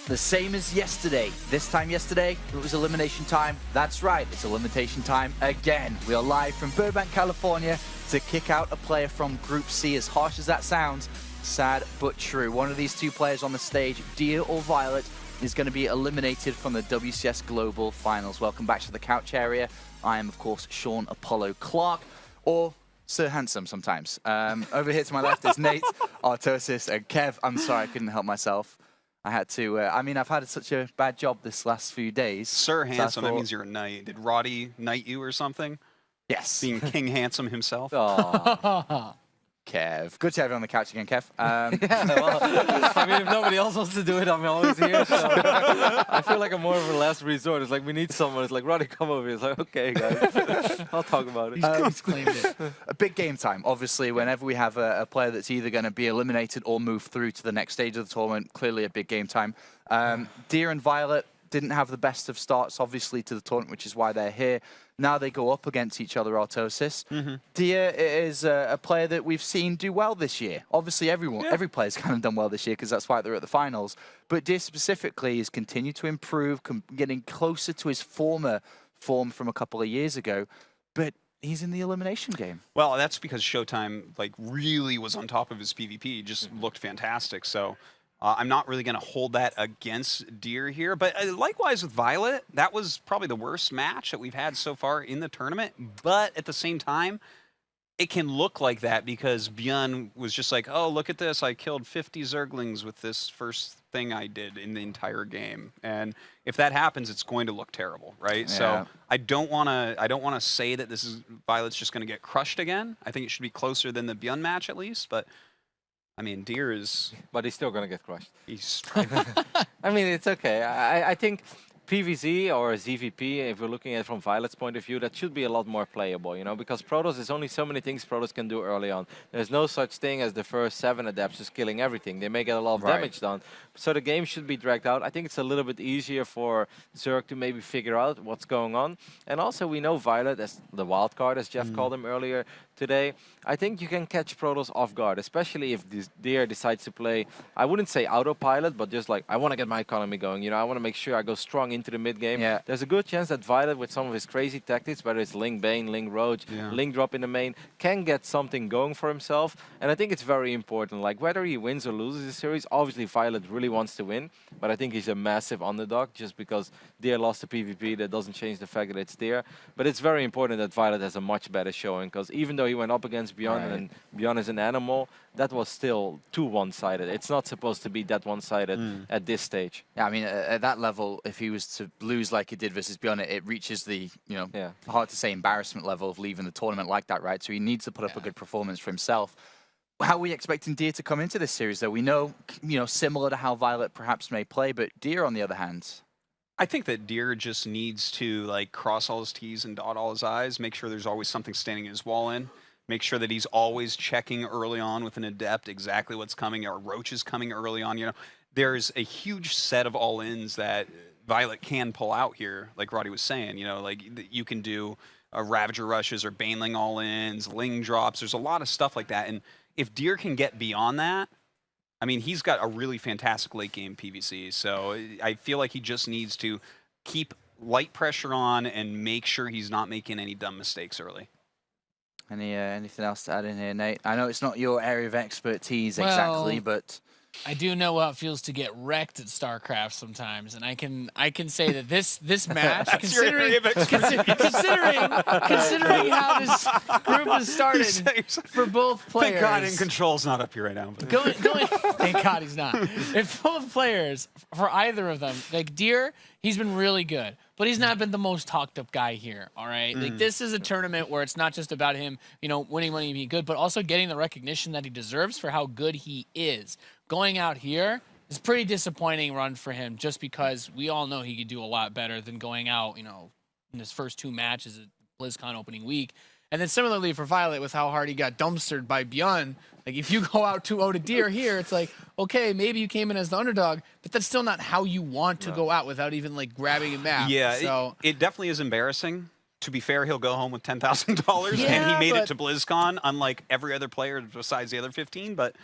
The same as yesterday. This time yesterday, it was elimination time. That's right, it's elimination time again. We are live from Burbank, California to kick out a player from Group C. As harsh as that sounds, sad but true. One of these two players on the stage, Deer or viOLet, is going to be eliminated from the WCS Global Finals. Welcome back to the couch area. I am, of course, Sean Apollo Clark, or Sir Handsome sometimes. Over here to my left is Nate, Artosis, and Kev. I'm sorry, I couldn't help myself. I had to, I mean, I've had such a bad job this last few days. Sir Handsome, that means you're a knight. Did Roddy knight you or something? Yes. Being King Handsome himself? Oh. Kev. Good to have you on the couch again, Kev. Yeah, well, I mean, if nobody else wants to do it, I'm always here. So I feel like I'm more of a last resort. It's like, we need someone. It's like, Roddy, come over here. It's like, okay, guys, I'll talk about it. He's claimed it. A big game time, obviously, whenever we have a player that's either going to be eliminated or move through to the next stage of the tournament, clearly a big game time. Deer and viOLet didn't have the best of starts, obviously, to the tournament, which is why they're here. Now they go up against each other, Artosis. Deer is a player that we've seen do well this year. Obviously, every player's kind of done well this year because that's why they're at the finals. But Deer specifically has continued to improve, getting closer to his former form from a couple of years ago. But he's in the elimination game. Well, that's because Showtime really was on top of his PvP. He just looked fantastic. So I'm not really going to hold that against Deer here. But likewise with viOLet, that was probably the worst match that we've had so far in the tournament. But at the same time, it can look like that because Bjorn was just like, oh, look at this. I killed 50 Zerglings with this first thing I did in the entire game. And if that happens, it's going to look terrible, right? Yeah. So I don't want to say that this is viOLet's just going to get crushed again. I think it should be closer than the Bjorn match at least, but I mean, Deer is... But he's still going to get crushed. He's... I mean, it's okay. I think PvZ or ZVP, if we're looking at it from viOLet's point of view, that should be a lot more playable, you know, because Protoss, there's only so many things Protoss can do early on. There's no such thing as the first 7 adepts just killing everything. They may get a lot of damage done. So the game should be dragged out. I think it's a little bit easier for Zerg to maybe figure out what's going on. And also we know viOLet as the wild card, as Jeff called him earlier today. I think you can catch Protoss off guard, especially if this Deer decides to play, I wouldn't say autopilot, but just like, I want to get my economy going. You know, I want to make sure I go strong into the mid game. Yeah. There's a good chance that viOLet, with some of his crazy tactics, whether it's Ling Bane, Ling Roach, Ling drop in the main, can get something going for himself. And I think it's very important. Like, whether he wins or loses the series, obviously viOLet really wants to win, but I think he's a massive underdog just because Deer lost the PvP. That doesn't change the fact that it's Deer. But it's very important that viOLet has a much better showing, because even though he went up against Bjorn and Bjorn is an animal, that was still too one-sided. It's not supposed to be that one-sided at this stage. Yeah, I mean, at that level, if he was to lose like he did versus Bjorn, it reaches the, you know, hard to say embarrassment level of leaving the tournament like that, right? So he needs to put up a good performance for himself. How are we expecting Deer to come into this series, though? We know, you know, similar to how viOLet perhaps may play, but Deer, on the other hand... I think that Deer just needs to, like, cross all his T's and dot all his I's, make sure there's always something standing in his wall in, make sure that he's always checking early on with an adept exactly what's coming, or Roach is coming early on, you know. There's a huge set of all-ins that viOLet can pull out here, like Roddy was saying, you know, like, you can do Ravager rushes or Baneling all-ins, Ling drops, there's a lot of stuff like that, and if Deer can get beyond that, I mean, he's got a really fantastic late-game PvC, so I feel like he just needs to keep light pressure on and make sure he's not making any dumb mistakes early. Anything else to add in here, Nate? I know it's not your area of expertise exactly, but... I do know how it feels to get wrecked at StarCraft sometimes, and I can say that this match, considering how this group has started for both players. Thank God, in control's not up here right now. But. Thank God he's not. If both players, for either of them, like Deer, he's been really good, but he's not been the most talked up guy here. All right, like this is a tournament where it's not just about him, you know, winning money and being good, but also getting the recognition that he deserves for how good he is. Going out here is a pretty disappointing run for him, just because we all know he could do a lot better than going out, you know, in his first 2 matches at BlizzCon opening week. And then similarly for viOLet, with how hard he got dumpstered by Bjorn, like if you go out 2-0 to Deer here, it's like, okay, maybe you came in as the underdog, but that's still not how you want to go out without even like grabbing a map. Yeah, so it definitely is embarrassing. To be fair, he'll go home with $10,000, and he made it to BlizzCon, unlike every other player besides the other 15, but...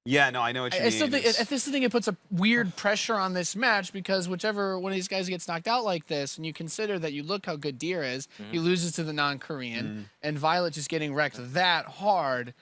Yeah, no, I know what you mean. I still think it puts a weird pressure on this match because whichever one of these guys gets knocked out like this, and you consider that you look how good Deer is, he loses to the non-Korean, and viOLet just getting wrecked that hard.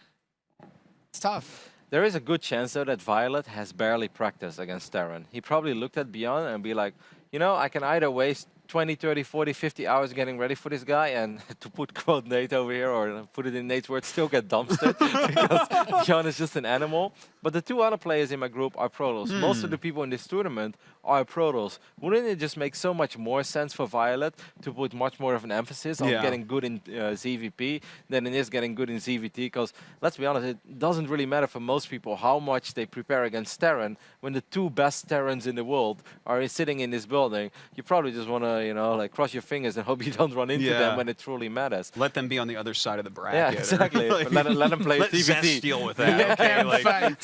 It's tough. There is a good chance, though, that viOLet has barely practiced against Terran. He probably looked at Beyond and be like, you know, I can either waste 20, 30, 40, 50 hours getting ready for this guy, and to put quote Nate over here, or put it in Nate's words, still get dumpstered because Beyond is just an animal. But the two other players in my group are Protoss. Most of the people in this tournament are Protoss. Wouldn't it just make so much more sense for viOLet to put much more of an emphasis on getting good in ZVP than it is getting good in ZVT? Because let's be honest, it doesn't really matter for most people how much they prepare against Terran. When the two best Terrans in the world are sitting in this building, you probably just want to, you know, like cross your fingers and hope you don't run into them when it truly matters. Let them be on the other side of the bracket. Yeah, exactly. Like, let them play let TVT. Zest deal with that. Okay, like,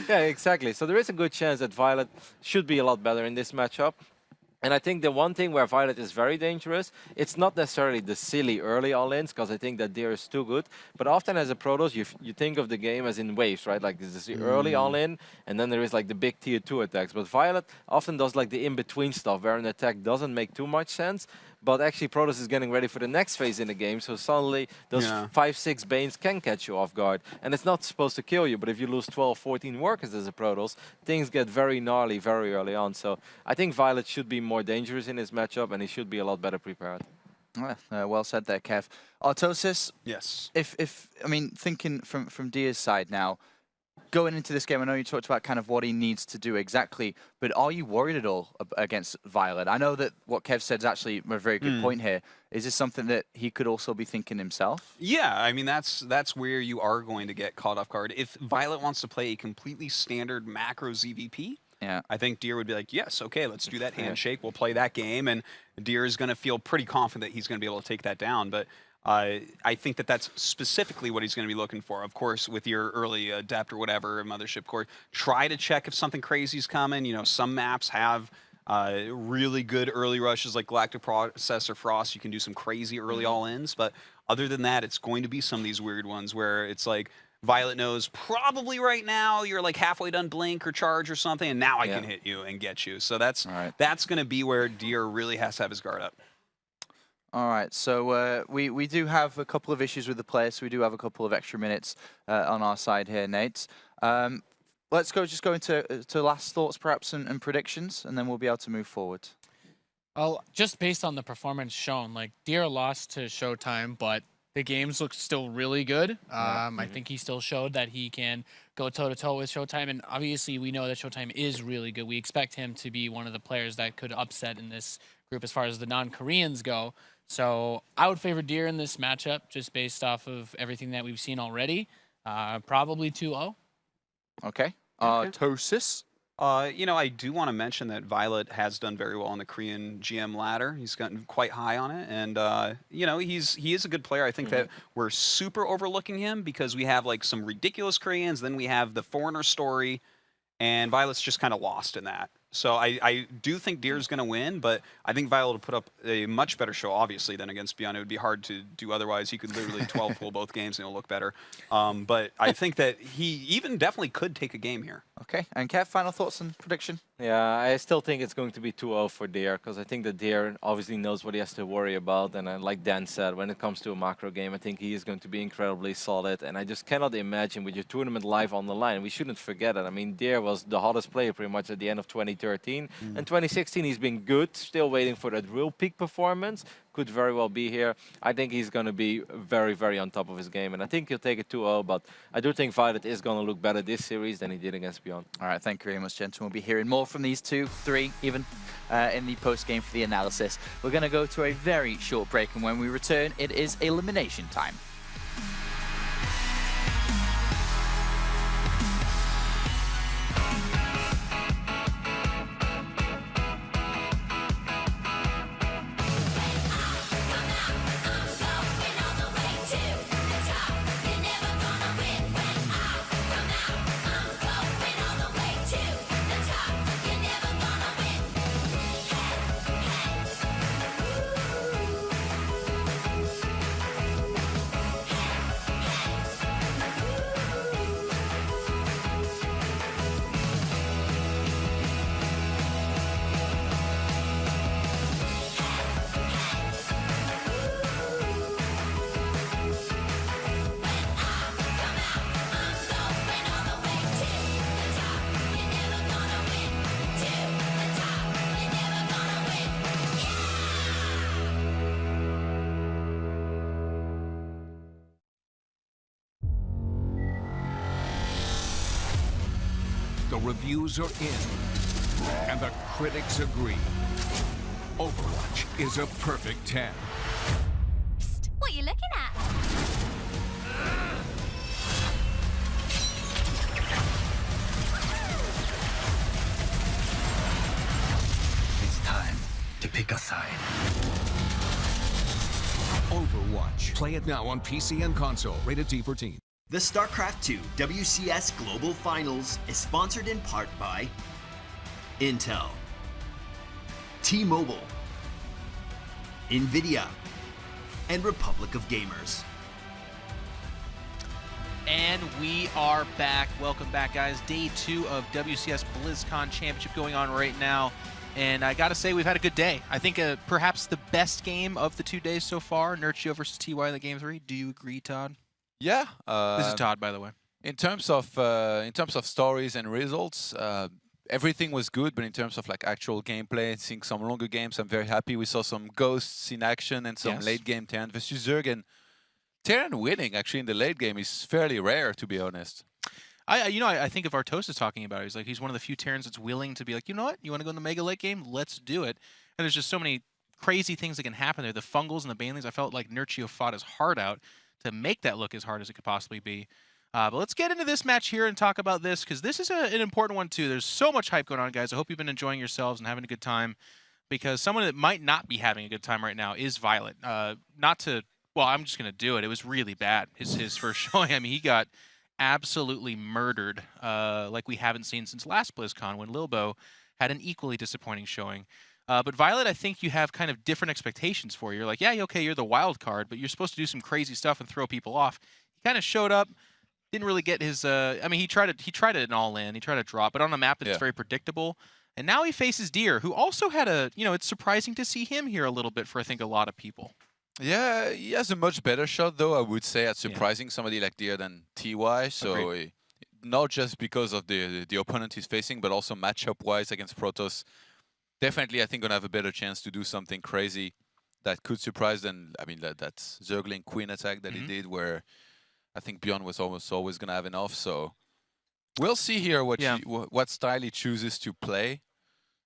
Yeah, exactly. So there is a good chance that viOLet should be a lot better in this matchup. And I think the one thing where viOLet is very dangerous, it's not necessarily the silly early all-ins, because I think that Deer is too good. But often as a Protoss, you think of the game as in waves, right? Like this is the early all-in, and then there is like the big tier 2 attacks. But viOLet often does like the in-between stuff, where an attack doesn't make too much sense. But actually, Protoss is getting ready for the next phase in the game, so suddenly those 5-6 Banes can catch you off guard. And it's not supposed to kill you, but if you lose 12, 14 workers as a Protoss, things get very gnarly very early on. So I think viOLet should be more dangerous in this matchup, and he should be a lot better prepared. Well said there, Kev. Artosis, yes. If I mean, thinking from Dia's side now, going into this game, I know you talked about kind of what he needs to do exactly, but are you worried at all against viOLet? I know that what Kev said is actually a very good point here. Is this something that he could also be thinking himself? Yeah, I mean, that's where you are going to get caught off guard. If viOLet wants to play a completely standard macro ZVP, I think Deer would be like, yes, okay, let's do that handshake. We'll play that game, and Deer is going to feel pretty confident that he's going to be able to take that down. But I think that that's specifically what he's going to be looking for. Of course, with your early adept or whatever, mothership core, try to check if something crazy is coming. You know, some maps have really good early rushes like Galactic Processor Frost. You can do some crazy early all-ins, but other than that, it's going to be some of these weird ones where it's like, viOLet knows probably right now you're like halfway done blink or charge or something, and now I can hit you and get you. So that's going to be where Deer really has to have his guard up. All right, so we do have a couple of issues with the players, so we do have a couple of extra minutes on our side here, Nate. Let's just go into last thoughts perhaps and predictions, and then we'll be able to move forward. Well, just based on the performance shown, like Deer lost to Showtime, but the games look still really good. I think he still showed that he can go toe-to-toe with Showtime, and obviously we know that Showtime is really good. We expect him to be one of the players that could upset in this group as far as the non-Koreans go. So I would favor Deer in this matchup just based off of everything that we've seen already. Probably 2-0. Okay. Artosis? You know, I do want to mention that viOLet has done very well on the Korean GM ladder. He's gotten quite high on it, and you know, he is a good player. I think that we're super overlooking him because we have like some ridiculous Koreans, then we have the Foreigner story, and viOLet's just kind of lost in that. So I do think Deer's going to win, but I think viOLet will put up a much better show, obviously, than against Beyond. It would be hard to do otherwise. He could literally 12-pull both games and it'll look better. But I think that he even definitely could take a game here. Okay, and Kev, final thoughts and prediction? Yeah, I still think it's going to be 2-0 for Deer, because I think that Deer obviously knows what he has to worry about. And like Dan said, when it comes to a macro game, I think he is going to be incredibly solid. And I just cannot imagine with your tournament live on the line, we shouldn't forget it. I mean, Deer was the hottest player pretty much at the end of 2013. And 2016, he's been good, still waiting for that real peak performance. Could very well be here. I think he's going to be very, very on top of his game. And I think he'll take it 2-0, but I do think viOLet is going to look better this series than he did against Beyond. All right, thank you very much, gentlemen. We'll be hearing more from these 2, 3, even in the post-game for the analysis. We're going to go to a very short break, and when we return, it is elimination time. The reviews are in, and the critics agree. Overwatch is a perfect 10. Psst, what are you looking at? It's time to pick a side. Overwatch. Play it now on PC and console. Rated T for teen. The StarCraft 2 WCS Global Finals is sponsored in part by Intel, T-Mobile, NVIDIA, and Republic of Gamers. And we are back. Welcome back, guys. Day 2 of WCS BlizzCon Championship going on right now. And I got to say, we've had a good day. I think perhaps the best game of the 2 days so far, Nurchio versus TY in the Game 3. Do you agree, Todd? Yeah. This is Todd, by the way. In terms of stories and results, everything was good. But in terms of like actual gameplay, seeing some longer games, I'm very happy. We saw some ghosts in action and some late game Terran versus Zerg. And Terran winning actually in the late game is fairly rare, to be honest. I think of Artosis talking about it. He's one of the few Terrans that's willing to be like, you know what? You want to go in the mega late game? Let's do it. And there's just so many crazy things that can happen there. The Fungals and the Banelings, I felt like Nurchio fought his heart out to make that look as hard as it could possibly be. But let's get into this match here and talk about this, because this is an important one too. There's so much hype going on, guys. I hope you've been enjoying yourselves and having a good time, because someone that might not be having a good time right now is viOLet. Well, I'm just going to do it. It was really bad, his first showing. I mean, he got absolutely murdered like we haven't seen since last BlizzCon, when Lilbo had an equally disappointing showing. But viOLet, I think you have kind of different expectations for. You're like, yeah, okay, you're the wild card, but you're supposed to do some crazy stuff and throw people off. He kind of showed up, didn't really get his. I mean, he tried it an all-in. He tried to drop, but on a map that's very predictable. And now he faces Deer, who also had a. It's surprising to see him here a little bit for I think a lot of people. Yeah, he has a much better shot, though, I would say, at surprising somebody like Deer than TY. So not just because of the opponent he's facing, but also matchup-wise against Protoss. Definitely, I think, going to have a better chance to do something crazy that could surprise than, I mean, that's Zergling Queen attack that he did, where I think Beyond was almost always going to have enough. So we'll see here what style he chooses to play.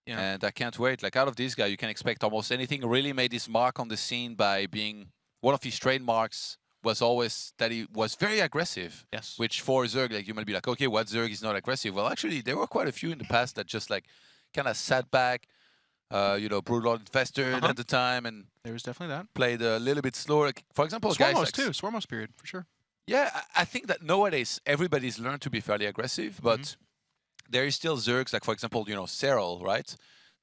Yeah. And I can't wait. Like, out of this guy, you can expect almost anything. Really made his mark on the scene by being one of his trademarks was always that he was very aggressive. Yes. Which for Zerg, like, you might be like, okay, what Zerg is not aggressive? Well, actually, there were quite a few in the past that just like kind of sat back, Broodlord Infestor at the time, and there was definitely that. Played a little bit slower. Like, for example, Swarmos guys like too. Swarmos period for sure. Yeah, I think that nowadays everybody's learned to be fairly aggressive, but there is still Zergs, like for example, Serral, right?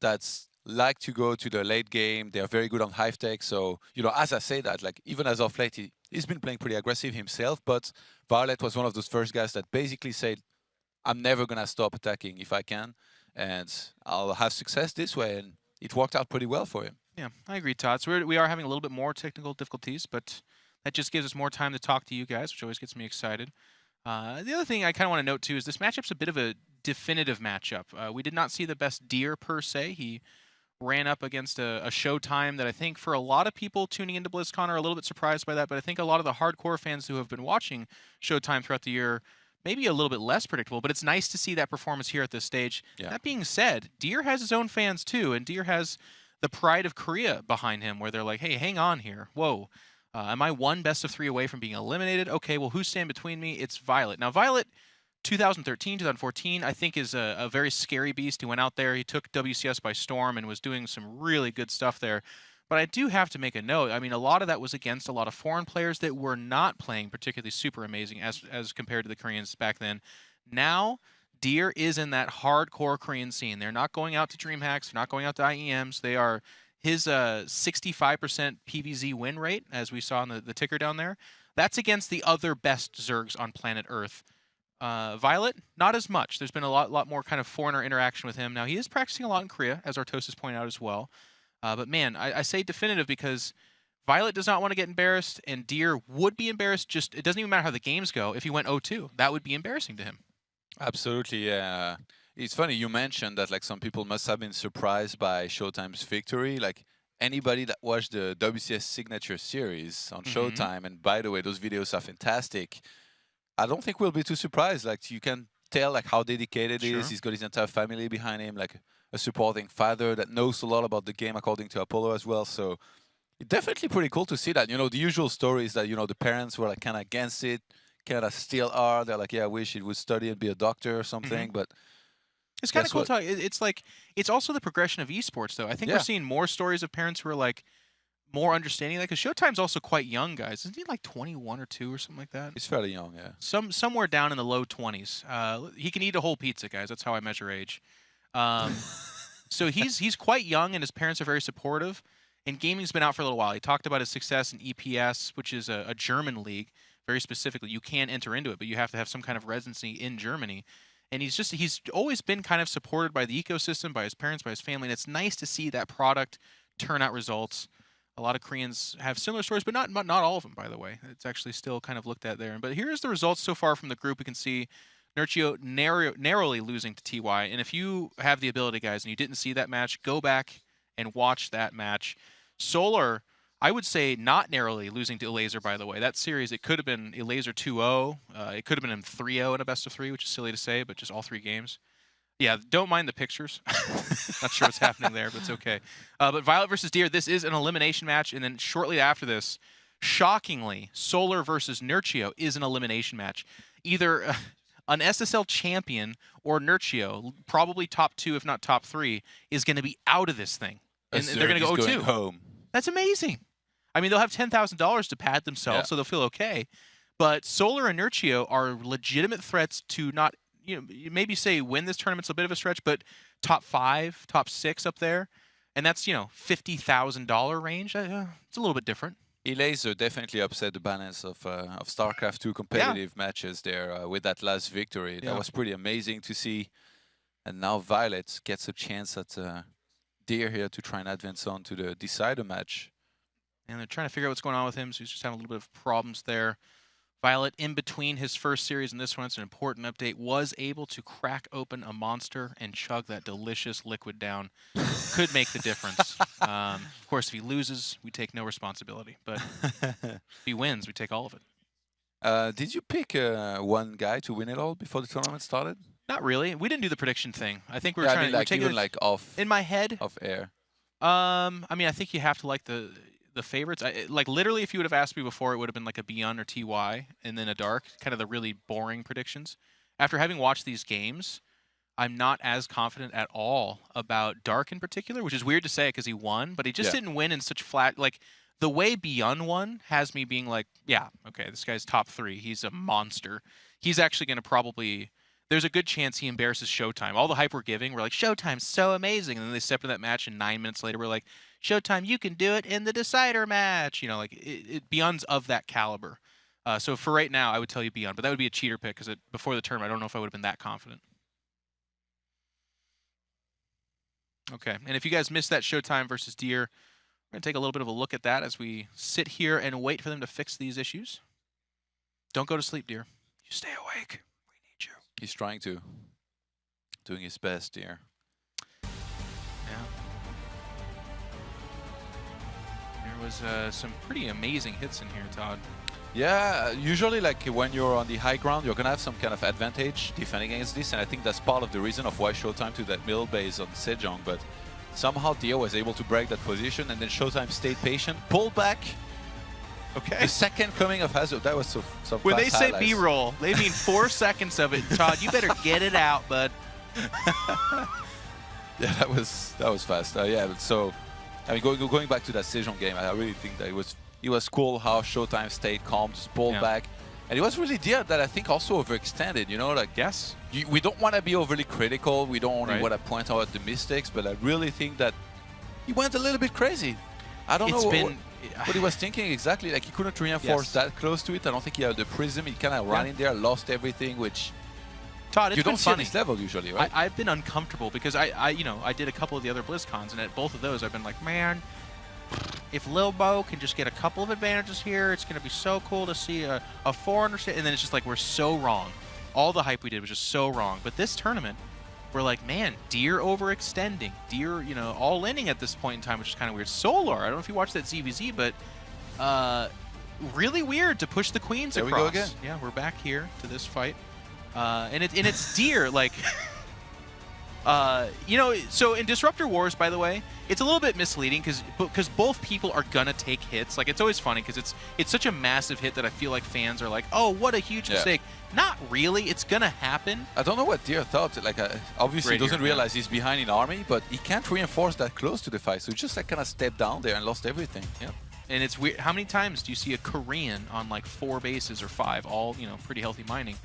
That's like to go to the late game. They are very good on hive tech. So, as I say that, like even as of late, he's been playing pretty aggressive himself, but viOLet was one of those first guys that basically said, I'm never going to stop attacking if I can, and I'll have success this way, and it worked out pretty well for him. Yeah, I agree, Todd. So we are having a little bit more technical difficulties, but that just gives us more time to talk to you guys, which always gets me excited. The other thing I kind of want to note, too, is this matchup's a bit of a definitive matchup. We did not see the best Deer, per se. He ran up against a Showtime that I think for a lot of people tuning into BlizzCon are a little bit surprised by that, but I think a lot of the hardcore fans who have been watching Showtime throughout the year maybe a little bit less predictable, but it's nice to see that performance here at this stage. Yeah. That being said, Deer has his own fans, too, and Deer has the pride of Korea behind him, where they're like, hey, hang on here. Whoa. Am I one best of 3 away from being eliminated? Okay, well, who's standing between me? It's viOLet. Now, viOLet, 2013, 2014, I think is a very scary beast. He went out there, he took WCS by storm and was doing some really good stuff there. But I do have to make a note. I mean, a lot of that was against a lot of foreign players that were not playing particularly super amazing as compared to the Koreans back then. Now, Deer is in that hardcore Korean scene. They're not going out to DreamHacks. They're not going out to IEMs. They are... His 65% PvZ win rate, as we saw on the ticker down there, that's against the other best Zergs on planet Earth. viOLet, not as much. There's been a lot more kind of foreigner interaction with him. Now, he is practicing a lot in Korea, as Artosis pointed out as well. But man, I say definitive because viOLet does not want to get embarrassed, and Deer would be embarrassed. It doesn't even matter how the games go. If he went 0-2, that would be embarrassing to him. Absolutely, yeah. It's funny, you mentioned that like some people must have been surprised by Showtime's victory. Like anybody that watched the WCS Signature Series on Showtime, and by the way, those videos are fantastic, I don't think we'll be too surprised. Like you can tell like how dedicated he Sure. is. He's got his entire family behind him, like a supporting father that knows a lot about the game, according to Apollo as well. So it's definitely pretty cool to see that. You know, the usual story is that, you know, the parents were like kind of against it, kind of still are. They're like, yeah, I wish it would study and be a doctor or something, but It's kind of guess cool. what? It's like it's also the progression of esports, though. I think Yeah. we're seeing more stories of parents who are like more understanding. Like, 'cause Showtime's also quite young, guys. Isn't he like 21 or 2 or something like that? he's fairly young, yeah. Somewhere down in the low 20s. He can eat a whole pizza, guys. That's how I measure age. So he's quite young, and his parents are very supportive. And gaming's been out for a little while. He talked about his success in EPS, which is a German league. Very specifically, you can enter into it, but you have to have some kind of residency in Germany. And he's always been kind of supported by the ecosystem, by his parents, by his family. And it's nice to see that product turn out results. A lot of Koreans have similar stories, but not all of them, by the way. It's actually still kind of looked at there. But here's the results so far from the group. We can see Nurchio narrowly losing to TY. And if you have the ability, guys, and you didn't see that match, go back and watch that match. Solar, I would say not narrowly losing to Elaser, by the way. That series, it could have been Elaser 2-0. It could have been 3-0 in a best of 3, which is silly to say, but just all 3 games. Yeah, don't mind the pictures. Not sure what's happening there, but it's okay. But viOLet versus Deer, this is an elimination match, and then shortly after this, shockingly, Solar versus Nurchio is an elimination match. Either an SSL champion or Nurchio, probably top 2, if not top 3, is going to be out of this thing. And they're going to go 0-2. Home. That's amazing. I mean, they'll have $10,000 to pad themselves, so they'll feel okay. But Solar and Nurchio are legitimate threats to not, you know, maybe say win this tournament's a bit of a stretch, but top 5, top 6 up there. And that's, you know, $50,000 range. It's a little bit different. Elaser definitely upset the balance of StarCraft 2 competitive matches there with that last victory. That was pretty amazing to see. And now viOLet gets a chance at Deer here to try and advance on to the decider match. And they're trying to figure out what's going on with him, so he's just having a little bit of problems there. viOLet, in between his first series and this one, it's an important update, was able to crack open a monster and chug that delicious liquid down. Could make the difference. Of course, if he loses, we take no responsibility. But if he wins, we take all of it. Did you pick one guy to win it all before the tournament started? Not really. We didn't do the prediction thing. I think we were I trying mean, to like, take even it like off in my head. Off air. I mean, I think you have to like the favorites. Like literally, if you would have asked me before, it would have been like a Beyond or TY, and then a Dark, kind of the really boring predictions. After having watched these games, I'm not as confident at all about Dark in particular, which is weird to say because he won, but he just didn't win in such flat. Like the way Beyond won has me being like, yeah, okay, this guy's top 3. He's a monster. He's actually going to probably. There's a good chance he embarrasses Showtime. All the hype we're giving, we're like, Showtime's so amazing. And then they step into that match, and 9 minutes later, we're like, Showtime, you can do it in the decider match. You know, like, Beyond's of that caliber. So for right now, I would tell you Beyond. But that would be a cheater pick, because before the tournament, I don't know if I would have been that confident. Okay, and if you guys missed that Showtime versus Deer, we're going to take a little bit of a look at that as we sit here and wait for them to fix these issues. Don't go to sleep, Deer. You stay awake. He's trying to. Doing his best here. Yeah. There was some pretty amazing hits in here, Todd. Yeah, usually like when you're on the high ground, you're going to have some kind of advantage defending against this, and I think that's part of the reason of why Showtime took that middle base on Sejong, but somehow Dio was able to break that position, and then Showtime stayed patient, pulled back. Okay. The second coming of Hazo, that was some When they fast say highlights. B-roll, they mean 4 seconds of it. Todd, you better get it out, bud. Yeah, that was fast. Yeah, but so I mean, going back to that Sejong game, I really think that it was cool how Showtime stayed calm, just pulled back, and it was really Deer that I think also overextended. You know, like we don't want to be overly critical. We don't only want to point out the mistakes, but I really think that he went a little bit crazy. I don't know what he was thinking exactly. Like he couldn't reinforce that close to it. I don't think he had the prism. He kind of ran in there, lost everything, which Todd, it's you don't been see at funny. this level usually, right? I've been uncomfortable because I did a couple of the other BlizzCons, and at both of those I've been like, man, if Lil Bo can just get a couple of advantages here, it's going to be so cool to see a 400, and then it's just like we're so wrong. All the hype we did was just so wrong. But this tournament, we're like, man, Deer overextending. Deer, you know, all inning at this point in time, which is kind of weird. Solar, I don't know if you watched that ZVZ, but really weird to push the queens there across. We go again. Yeah, we're back here to this fight. And it's Deer, like, you know, so in Disruptor Wars, by the way, it's a little bit misleading because both people are gonna take hits. Like, it's always funny because it's such a massive hit that I feel like fans are like, oh, what a huge mistake. Not really. It's gonna happen. I don't know what Deer thought. Like, obviously, he doesn't realize he's behind in army, but he can't reinforce that close to the fight. So he just like kind of stepped down there and lost everything. Yeah. And it's weird. How many times do you see a Korean on like 4 bases or 5, all, you know, pretty healthy mining,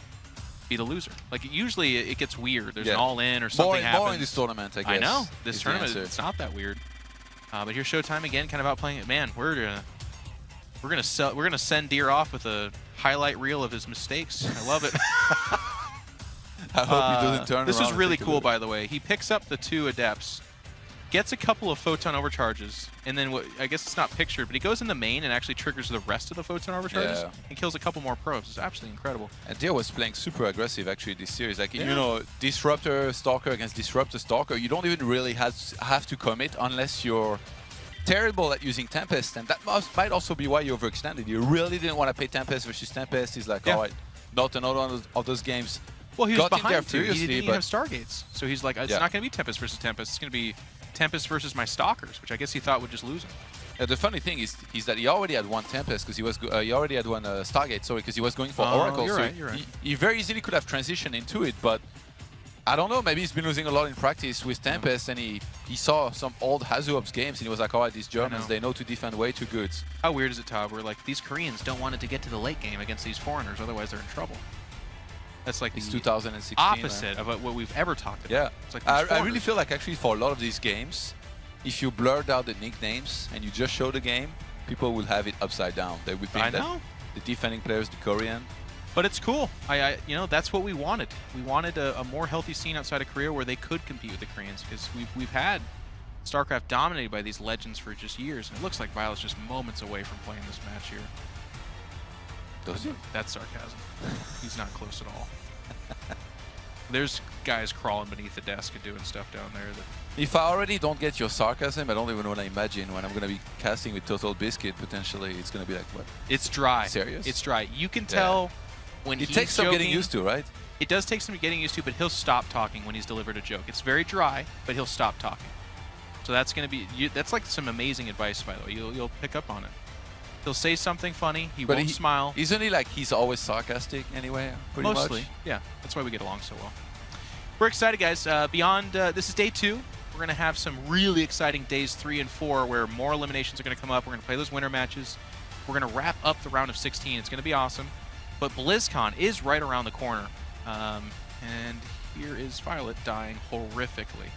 be the loser? Like, usually it gets weird. There's an all-in or something happens. More in this tournament, I guess. I know. This tournament, it's not that weird. But here's Showtime again, kind of outplaying it. Man, we're gonna send Deer off with a highlight reel of his mistakes. I love it. I hope he doesn't turn This around is really cool, by the way. He picks up the 2 Adepts, gets a couple of photon overcharges, and then I guess it's not pictured, but he goes in the main and actually triggers the rest of the photon overcharges and kills a couple more probes. It's absolutely incredible. And Deer was playing super aggressive actually this series. Like, you know, Disruptor Stalker against Disruptor Stalker, you don't even really have to commit unless you're terrible at using Tempest, and that might also be why you overextended. You really didn't want to play Tempest versus Tempest. He's like, all right, not another one of those games. Well, he was got in there behind too. He didn't even have Stargates. So he's like, it's not going to be Tempest versus Tempest. It's going to be Tempest versus my Stalkers, which I guess he thought would just lose him. The funny thing is that he already had one Tempest because he already had one Stargate, sorry, because he was going for Oracle. You're so right. He very easily could have transitioned into it, but I don't know, maybe he's been losing a lot in practice with Tempest, and he saw some old Hazuops games and he was like, all right, these Germans, they know to defend way too good. How weird is it, Todd, where like these Koreans don't want it to get to the late game against these foreigners, otherwise they're in trouble. That's like it's the 2016, opposite of what we've ever talked about. Yeah, it's like I really feel like actually for a lot of these games, if you blurred out the nicknames and you just show the game, people will have it upside down. They would think that the defending players, the Korean. But it's cool. You know, that's what we wanted. We wanted a more healthy scene outside of Korea where they could compete with the Koreans, because we've had StarCraft dominated by these legends for just years, and it looks like viOLet's just moments away from playing this match here. That's sarcasm. He's not close at all. There's guys crawling beneath the desk and doing stuff down there. If I already don't get your sarcasm, I don't even want to imagine when I'm going to be casting with Total Biscuit, potentially it's going to be like, what? It's dry. Serious? It's dry. You can tell when it takes some getting used to, right? It does take some getting used to, but he'll stop talking when he's delivered a joke. It's very dry, but he'll stop talking. So that's going to be, that's like some amazing advice, by the way. You'll pick up on it. He'll say something funny. He won't smile. Isn't he like he's always sarcastic anyway? Pretty Mostly, much? Yeah. That's why we get along so well. We're excited, guys. Beyond, this is day 2. We're going to have some really exciting days 3 and 4 where more eliminations are going to come up. We're going to play those winter matches. We're going to wrap up the round of 16. It's going to be awesome. But BlizzCon is right around the corner. And here is viOLet dying horrifically.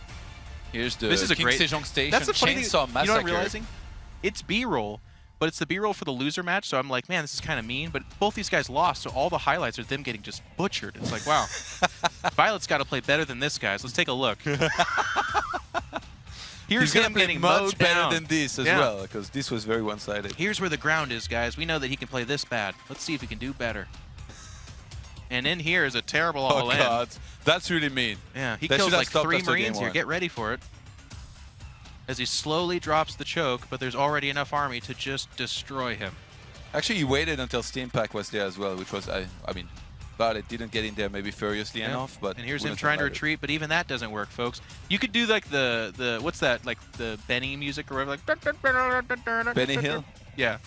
Here's the this is a King great Sejong Station That's the funny thing. Chainsaw Massacre. You know what I'm realizing? It's B-roll, but it's the B-roll for the loser match, so I'm like, man, this is kind of mean, but both these guys lost, so all the highlights are them getting just butchered. It's like, wow, viOLet's got to play better than this, guys. Let's take a look. Here's him getting much better down. than this as well, because this was very one-sided. Here's where the ground is, guys. We know that he can play this bad. Let's see if he can do better. And in here is a terrible all-in. Oh, God. That's really mean. Yeah, he kills like 3 Marines here. Get ready for it. As he slowly drops the choke, but there's already enough army to just destroy him. Actually, he waited until Steam Pack was there as well, which was, I mean, viOLet didn't get in there maybe furiously enough, but... And here's him trying to retreat, but even that doesn't work, folks. You could do like the what's that, like the Benny music or whatever, like... Benny Hill? Yeah.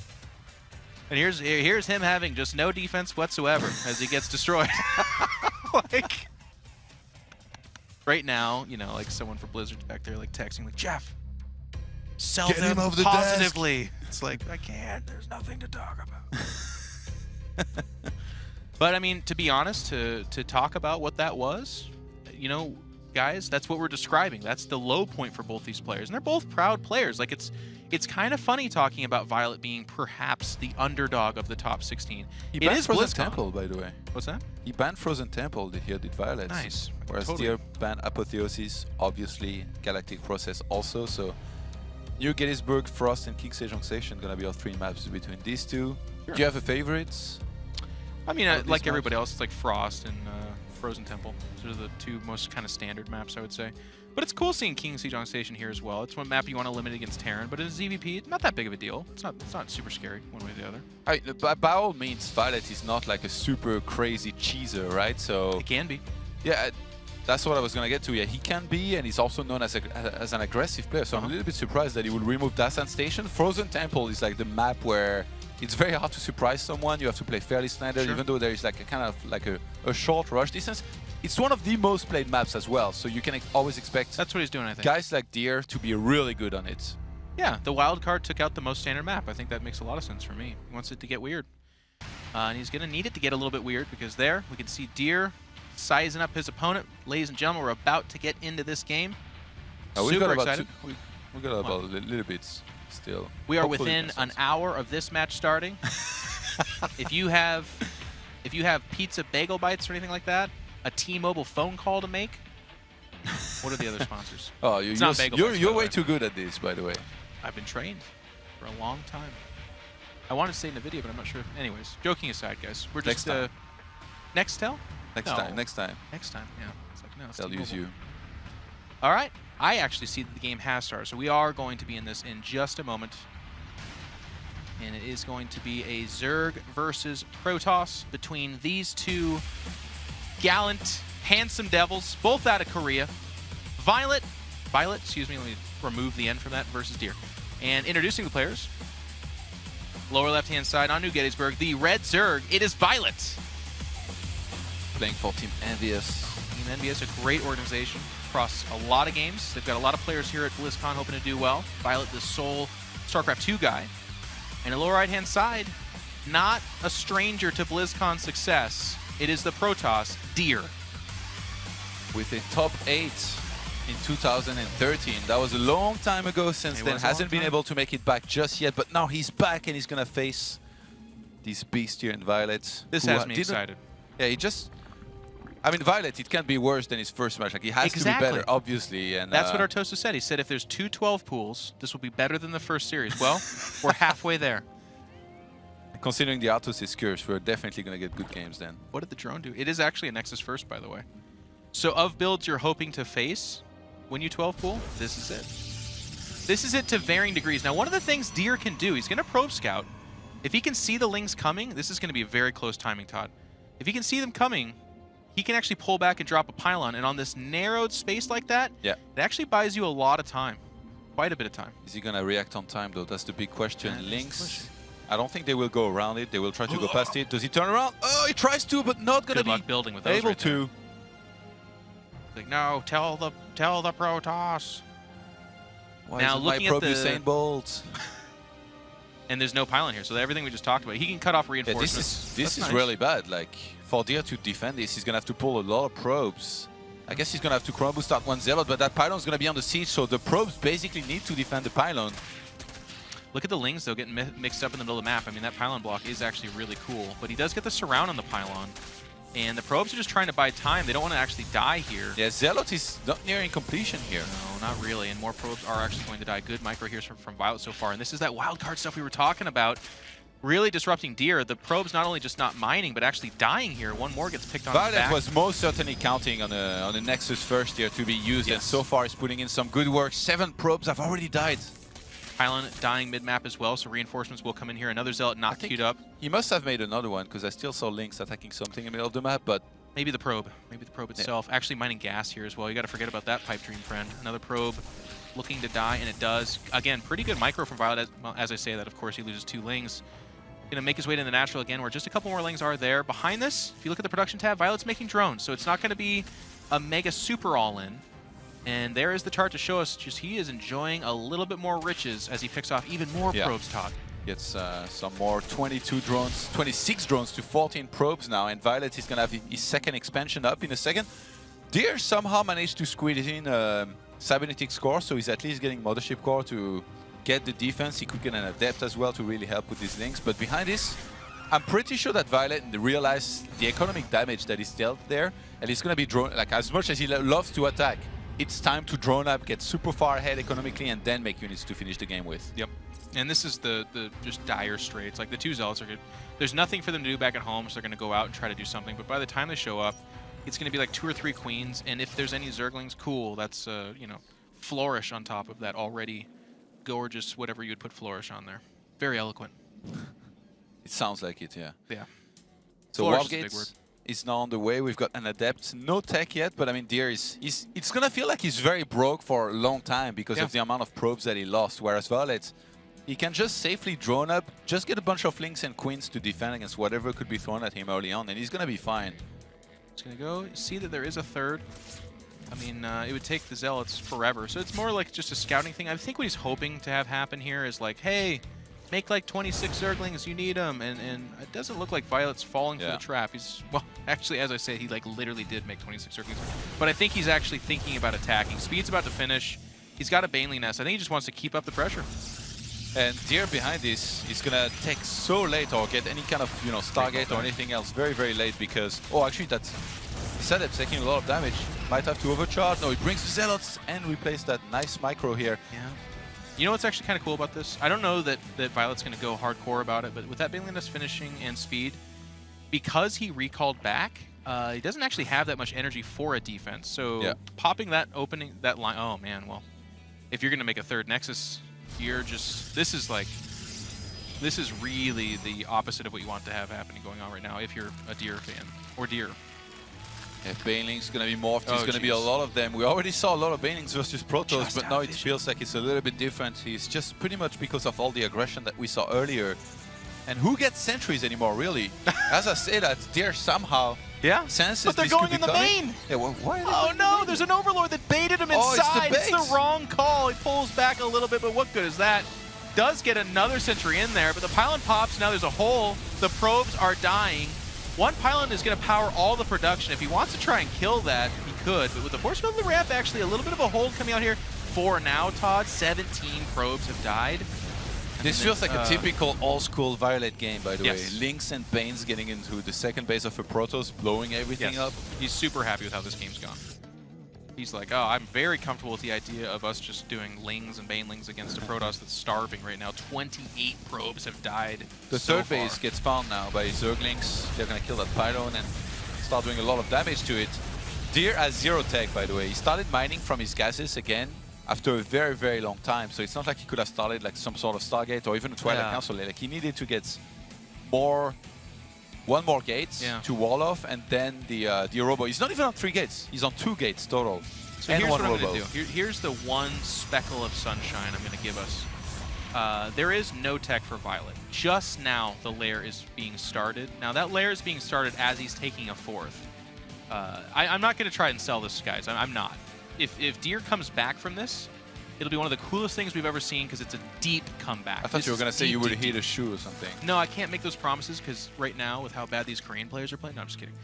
And here's him having just no defense whatsoever as he gets destroyed. Like... Right now, you know, like someone for Blizzard's back there like texting like, Jeff, sell Get them him over the positively. Desk. It's like, I can't. There's nothing to talk about. But, I mean, to be honest, to talk about what that was, you know, guys, that's what we're describing. That's the low point for both these players. And they're both proud players. Like, it's kind of funny talking about viOLet being perhaps the underdog of the top 16. He it banned is Frozen BlizzCon. Temple, by the way. What's that? He banned Frozen Temple here, did viOLet. Nice. Whereas Deer banned Apotheosis, obviously Galactic Process also. So New Gettysburg, Frost, and King Sejong Station gonna be our 3 maps between these two. Sure. Do you have a favorite? I mean, like everybody else, it's like Frost and Frozen Temple. Those are the 2 most kind of standard maps, I would say. But it's cool seeing King Siege on station here as well. It's one map you want to limit against Terran, but in a ZVP, not that big of a deal. It's not super scary one way or the other. By all means, viOLet is not like a super crazy cheeser, right? So It can be. yeah, that's what I was gonna get to. Yeah, he can be, and he's also known as an aggressive player. So I'm a little bit surprised that he would remove Dasan Station. Frozen Temple is like the map where it's very hard to surprise someone. You have to play fairly standard, even though there is like a kind of like a short rush distance. It's one of the most played maps as well, so you can always expect That's what he's doing, I think. guys like Deer to be really good on it. Yeah, the wild card took out the most standard map. I think that makes a lot of sense for me. He wants it to get weird. And he's going to need it to get a little bit weird because there we can see Deer sizing up his opponent. Ladies and gentlemen, we're about to get into this game. Super excited. We got about a little bit still. We are Hopefully within an hour of this match starting. If you have pizza bagel bites or anything like that, a T-Mobile phone call to make. What are the other sponsors? Oh, It's not bagel bites, you're by the way way. too good at this, by the way. I've been trained for a long time. I wanted to say in the video, but I'm not sure. Anyways, joking aside, guys, we're just Next time. Nextel. Next No. time, next time. Next time, yeah. It's like no, it's They'll use T-Mobile. you. All right. I actually see that the game has started, so we are going to be in this in just a moment. And it is going to be a Zerg versus Protoss between these two gallant, handsome devils, both out of Korea. viOLet, excuse me, let me remove the N from that, versus Deer. And introducing the players, lower left-hand side on New Gettysburg, the Red Zerg, it is viOLet. Playing for Team Envious. Team Envious, a great organization across a lot of games. They've got a lot of players here at BlizzCon hoping to do well. viOLet, the sole StarCraft 2 guy. And the lower right-hand side, not a stranger to BlizzCon success. It is the Protoss, Deer. With a top 8 in 2013. That was a long time ago. Since then, hasn't been able to make it back just yet. But now he's back and he's gonna face these beasts here in viOLet. This has me excited. Yeah, he just... I mean, viOLet, it can't be worse than his first match. Like, he has to be better, obviously. And that's what Artosa said. He said if there's 2 12 pools, this will be better than the first series. Well, we're halfway there. Considering the Artos is cursed, we're definitely going to get good games then. What did the drone do? It is actually a Nexus first, by the way. So of builds you're hoping to face when you 12 pool, this is it. This is it to varying degrees. Now, one of the things Deer can do, he's going to probe scout. If he can see the Lings coming, this is going to be a very close timing, Todd. If he can see them coming, he can actually pull back and drop a pylon. And on this narrowed space like that, it actually buys you a lot of time. Quite a bit of time. Is he going to react on time, though? That's the big question. Lynx, I don't think they will go around it. They will try to go past it. Does he turn around? Oh, he tries to, but not going to be luck building with those able right to. Like, no, tell the Protoss. Why now, isn't looking my at the... Usain Bolt? And there's no pylon here, so everything we just talked about. He can cut off reinforcements. This is really bad. Like, for Deer to defend this, he's going to have to pull a lot of probes. I guess he's going to have to Chrome Boost out 1 Zealot, but that pylon's going to be on the siege, so the probes basically need to defend the pylon. Look at the Lings, though, getting mixed up in the middle of the map. I mean, that pylon block is actually really cool, but he does get the surround on the pylon. And the probes are just trying to buy time. They don't want to actually die here. Yeah, Zealot is not nearing completion here. No, not really. And more probes are actually going to die. Good micro here from viOLet so far. And this is that wild card stuff we were talking about. Really disrupting Deer. The probes not only just not mining, but actually dying here. One more gets picked on his back. viOLet was most certainly counting on the Nexus first here to be used. And so far is putting in some good work. 7 probes have already died. Pylon dying mid-map as well, so reinforcements will come in here. Another Zealot not queued up. He must have made another one, because I still saw Lynx attacking something in the middle of the map, but... Maybe the probe. Maybe the probe itself. Yeah. Actually mining gas here as well. You got to forget about that pipe dream, friend. Another probe looking to die, and it does. Again, pretty good micro from viOLet. Well, as I say that, of course, he loses 2 Lings. Going to make his way to the natural again, where just a couple more Lings are there. Behind this, if you look at the production tab, viOLet's making drones, so it's not going to be a mega super all-in. And there is the chart to show us just he is enjoying a little bit more riches as he picks off even more probes, Todd. Gets some more 22 drones, 26 drones to 14 probes now, and viOLet is going to have his second expansion up in a second. Deer somehow managed to squeeze in Cybernetics core, so he's at least getting Mothership core to get the defense. He could get an Adept as well to really help with these Lings. But behind this, I'm pretty sure that viOLet realized the economic damage that is dealt there, and he's going to be drone, like, as much as he loves to attack, it's time to drone up, get super far ahead economically, and then make units to finish the game with. Yep. And this is the just dire straits. Like, the 2 Zealots are good. There's nothing for them to do back at home, so they're going to go out and try to do something. But by the time they show up, it's going to be like 2 or 3 queens, and if there's any Zerglings, cool. That's, you know, flourish on top of that already gorgeous whatever you'd put flourish on there. Very eloquent. It sounds like it, yeah. Yeah. So Flourish is a big word. Wildgates is now on the way. We've got an Adept. No tech yet, but I mean, Deer it's going to feel like he's very broke for a long time because of the amount of probes that he lost, whereas viOLet, he can just safely drone up, just get a bunch of links and queens to defend against whatever could be thrown at him early on, and he's going to be fine. He's going to go see that there is a third. I mean, it would take the Zealots forever, so it's more like just a scouting thing. I think what he's hoping to have happen here is like, hey, make like 26 Zerglings, you need them, and it doesn't look like viOLet's falling for the trap. He's, well, actually, as I say, he like literally did make 26 Zerglings, but I think he's actually thinking about attacking. Speed's about to finish. He's got a Baneling Nest. I think he just wants to keep up the pressure. And Deer behind this is gonna take so late or get any kind of, you know, Stargate or anything else very, very late because, oh, actually that's Setup's taking a lot of damage. Might have to overcharge. No, he brings the Zealots and replace that nice micro here. Yeah. You know what's actually kind of cool about this? I don't know that viOLet's going to go hardcore about it, but with that Baneling Nest finishing and speed, because he recalled back, he doesn't actually have that much energy for a defense. So popping that opening, that line, oh man, well, if you're going to make a third Nexus, you're just, this is really the opposite of what you want to have happening going on right now if you're a Deer fan, or Deer. If Baneling's going to be morphed, there's going to be a lot of them. We already saw a lot of Banelings versus Protoss, but now it feels like it's a little bit different. He's just pretty much because of all the aggression that we saw earlier. And who gets sentries anymore, really? As I say that, Deer somehow senses but they're going in the main! Yeah, well, why oh no, there's an Overlord that baited him inside! It's the wrong call! He pulls back a little bit, but what good is that? Does get another sentry in there, but the pylon pops, now there's a hole. The probes are dying. One pylon is going to power all the production. If he wants to try and kill that, he could. But with the force field of the ramp, actually a little bit of a hold coming out here. 4 now, Todd. 17 probes have died. This feels like a typical old-school viOLet game, by the way. Lynx and Banes getting into the second base of a Protoss, blowing everything up. He's super happy with how this game's gone. He's like, oh, I'm very comfortable with the idea of us just doing Lings and Banelings against a Protoss that's starving right now. 28 probes have died. The third base gets found now by Zerglings. They're going to kill that pylon and start doing a lot of damage to it. Deer has 0 tech, by the way. He started mining from his gases again after a very, very long time. So it's not like he could have started like some sort of Stargate or even a Twilight Council. Like he needed to get one more gate to wall off, and then the robo. He's not even on 3 gates. He's on 2 gates total. So here's what I'm going to do. Here's the one speckle of sunshine I'm going to give us. There is no tech for viOLet. Just now, the lair is being started. Now, that lair is being started as he's taking a 4th. I'm not going to try and sell this, guys. I'm not. If Deer comes back from this, it'll be one of the coolest things we've ever seen because it's a deep comeback. I thought you were going to say you would hit a shoe or something. No, I can't make those promises because right now, with how bad these Korean players are playing, no, I'm just kidding.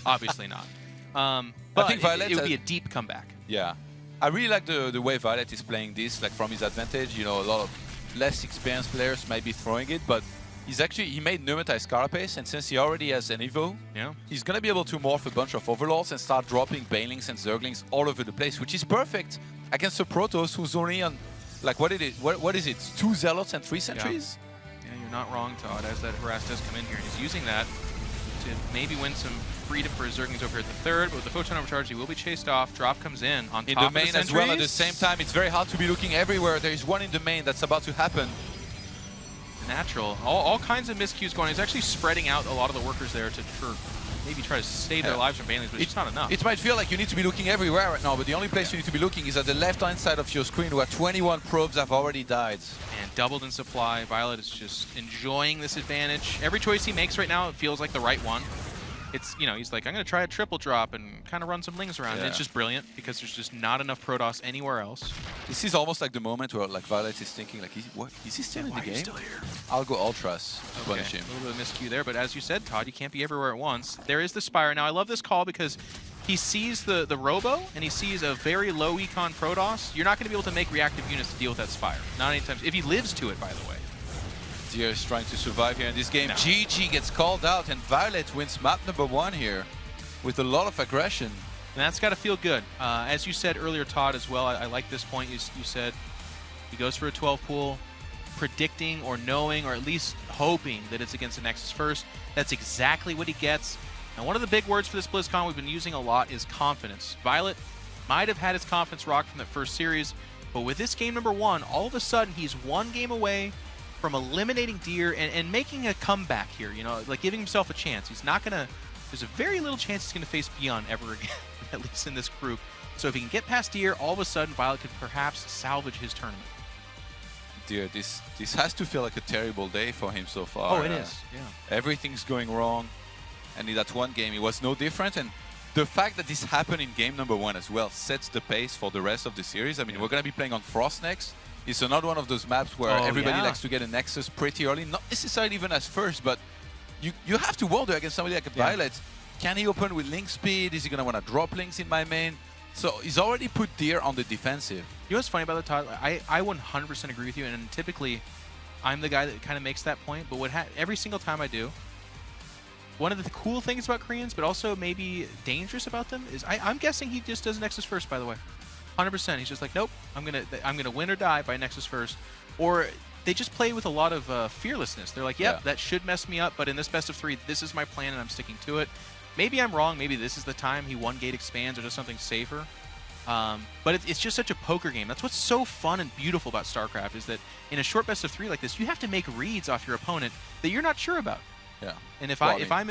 Obviously not. But I think it would be a deep comeback. Yeah. I really like the way viOLet is playing this, like from his advantage. You know, a lot of less experienced players might be throwing it, but he made Pneumatized Carapace, and since he already has an Evo, he's going to be able to morph a bunch of Overlords and start dropping Banelings and Zerglings all over the place, which is perfect against a Protoss who's only on, like, what is it, 2 Zealots and 3 sentries? Yeah, you're not wrong, Todd, as that harass does come in here. He's using that to maybe win some freedom for his Zerglings over here at the 3rd, but with the Photon Overcharge, he will be chased off. Drop comes in on top the main of the as well at the same time. It's very hard to be looking everywhere. There is one in the main that's about to happen. Natural. All kinds of miscues going on. He's actually spreading out a lot of the workers there to maybe try to save their lives from Banelings, but it's not enough. It might feel like you need to be looking everywhere right now, but the only place you need to be looking is at the left-hand side of your screen where 21 probes have already died. And doubled in supply. viOLet is just enjoying this advantage. Every choice he makes right now, it feels like the right one. It's, you know, he's like, I'm going to try a triple drop and kind of run some Lings around. And it's just brilliant because there's just not enough Protoss anywhere else. This is almost like the moment where like viOLet is thinking like, is he still in the game? I'll go Ultras to punish him. A little bit of miscue there, but as you said, Todd, you can't be everywhere at once. There is the Spire. Now, I love this call because he sees the Robo and he sees a very low econ Protoss. You're not going to be able to make reactive units to deal with that Spire. Not anytime. If he lives to it, by the way. Deer is trying to survive here in this game. GG gets called out, and viOLet wins map number 1 here with a lot of aggression. And that's got to feel good. As you said earlier, Todd, as well, I like this point. You said he goes for a 12 pool, predicting or knowing or at least hoping that it's against the Nexus first. That's exactly what he gets. Now, one of the big words for this BlizzCon we've been using a lot is confidence. viOLet might have had his confidence rocked from that first series, but with this game number 1, all of a sudden he's one game away from eliminating Deer and making a comeback here, you know, like giving himself a chance. He's not going to, there's a very little chance he's going to face Beyond ever again, at least in this group. So if he can get past Deer, all of a sudden viOLet could perhaps salvage his tournament. Dear, this has to feel like a terrible day for him so far. Oh, it is, yeah. Everything's going wrong. And in that one game, it was no different. And the fact that this happened in game number 1 as well sets the pace for the rest of the series. I mean, we're going to be playing on Frost next. It's another one of those maps where everybody likes to get a Nexus pretty early. Not necessarily even as first, but you have to wonder against somebody like a viOLet. Can he open with link speed? Is he going to want to drop links in my main? So he's already put Deer on the defensive. You know what's funny about the Todd? I 100% agree with you, and typically I'm the guy that kind of makes that point, but every single time I do, one of the cool things about Koreans, but also maybe dangerous about them, is I'm guessing he just does Nexus first, by the way. 100%. He's just like, nope, I'm gonna win or die by Nexus first. Or they just play with a lot of fearlessness. They're like, yep, that should mess me up, but in this best of 3, this is my plan and I'm sticking to it. Maybe I'm wrong. Maybe this is the time he one gate expands or does something safer. But it's just such a poker game. That's what's so fun and beautiful about StarCraft, is that in a short best of 3 like this, you have to make reads off your opponent that you're not sure about. Yeah. And if I'm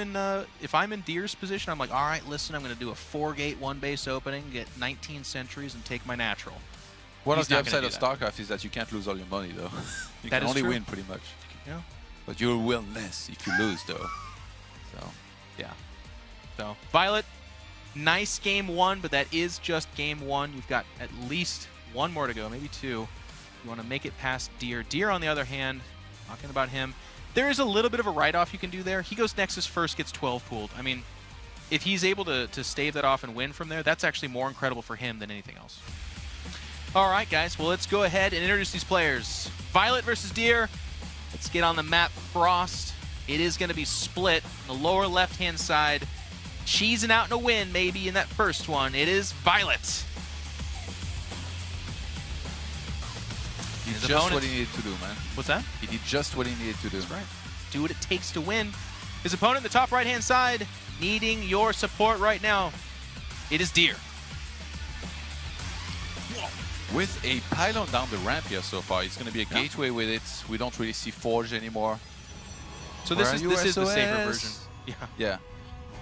in Deer's position, I'm like, all right, listen, I'm going to do a 4-gate 1-base opening, get 19 sentries, and take my natural. One of the upside of StarCraft is that you can't lose all your money, though. You can only win pretty much. Yeah. But you'll win less if you lose, though. So, yeah. So, viOLet, nice game 1, but that is just game 1. You've got at least 1 more to go, maybe 2. You want to make it past Deer. Deer, on the other hand, talking about him, there is a little bit of a write-off you can do there. He goes Nexus first, gets 12 pooled. I mean, if he's able to stave that off and win from there, that's actually more incredible for him than anything else. All right, guys. Well, let's go ahead and introduce these players. viOLet versus Deer. Let's get on the map Frost. It is going to be split on the lower left-hand side. Cheesing out in a win, maybe, in that first one. It is viOLet. He did just what he needed to do, man. What's that? He did just what he needed to do. That's right. Do what it takes to win. His opponent in the top right-hand side, needing your support right now. It is Deer. With a pylon down the ramp here so far, it's going to be a gateway with it. We don't really see Forge anymore. So this is the safer version. Yeah.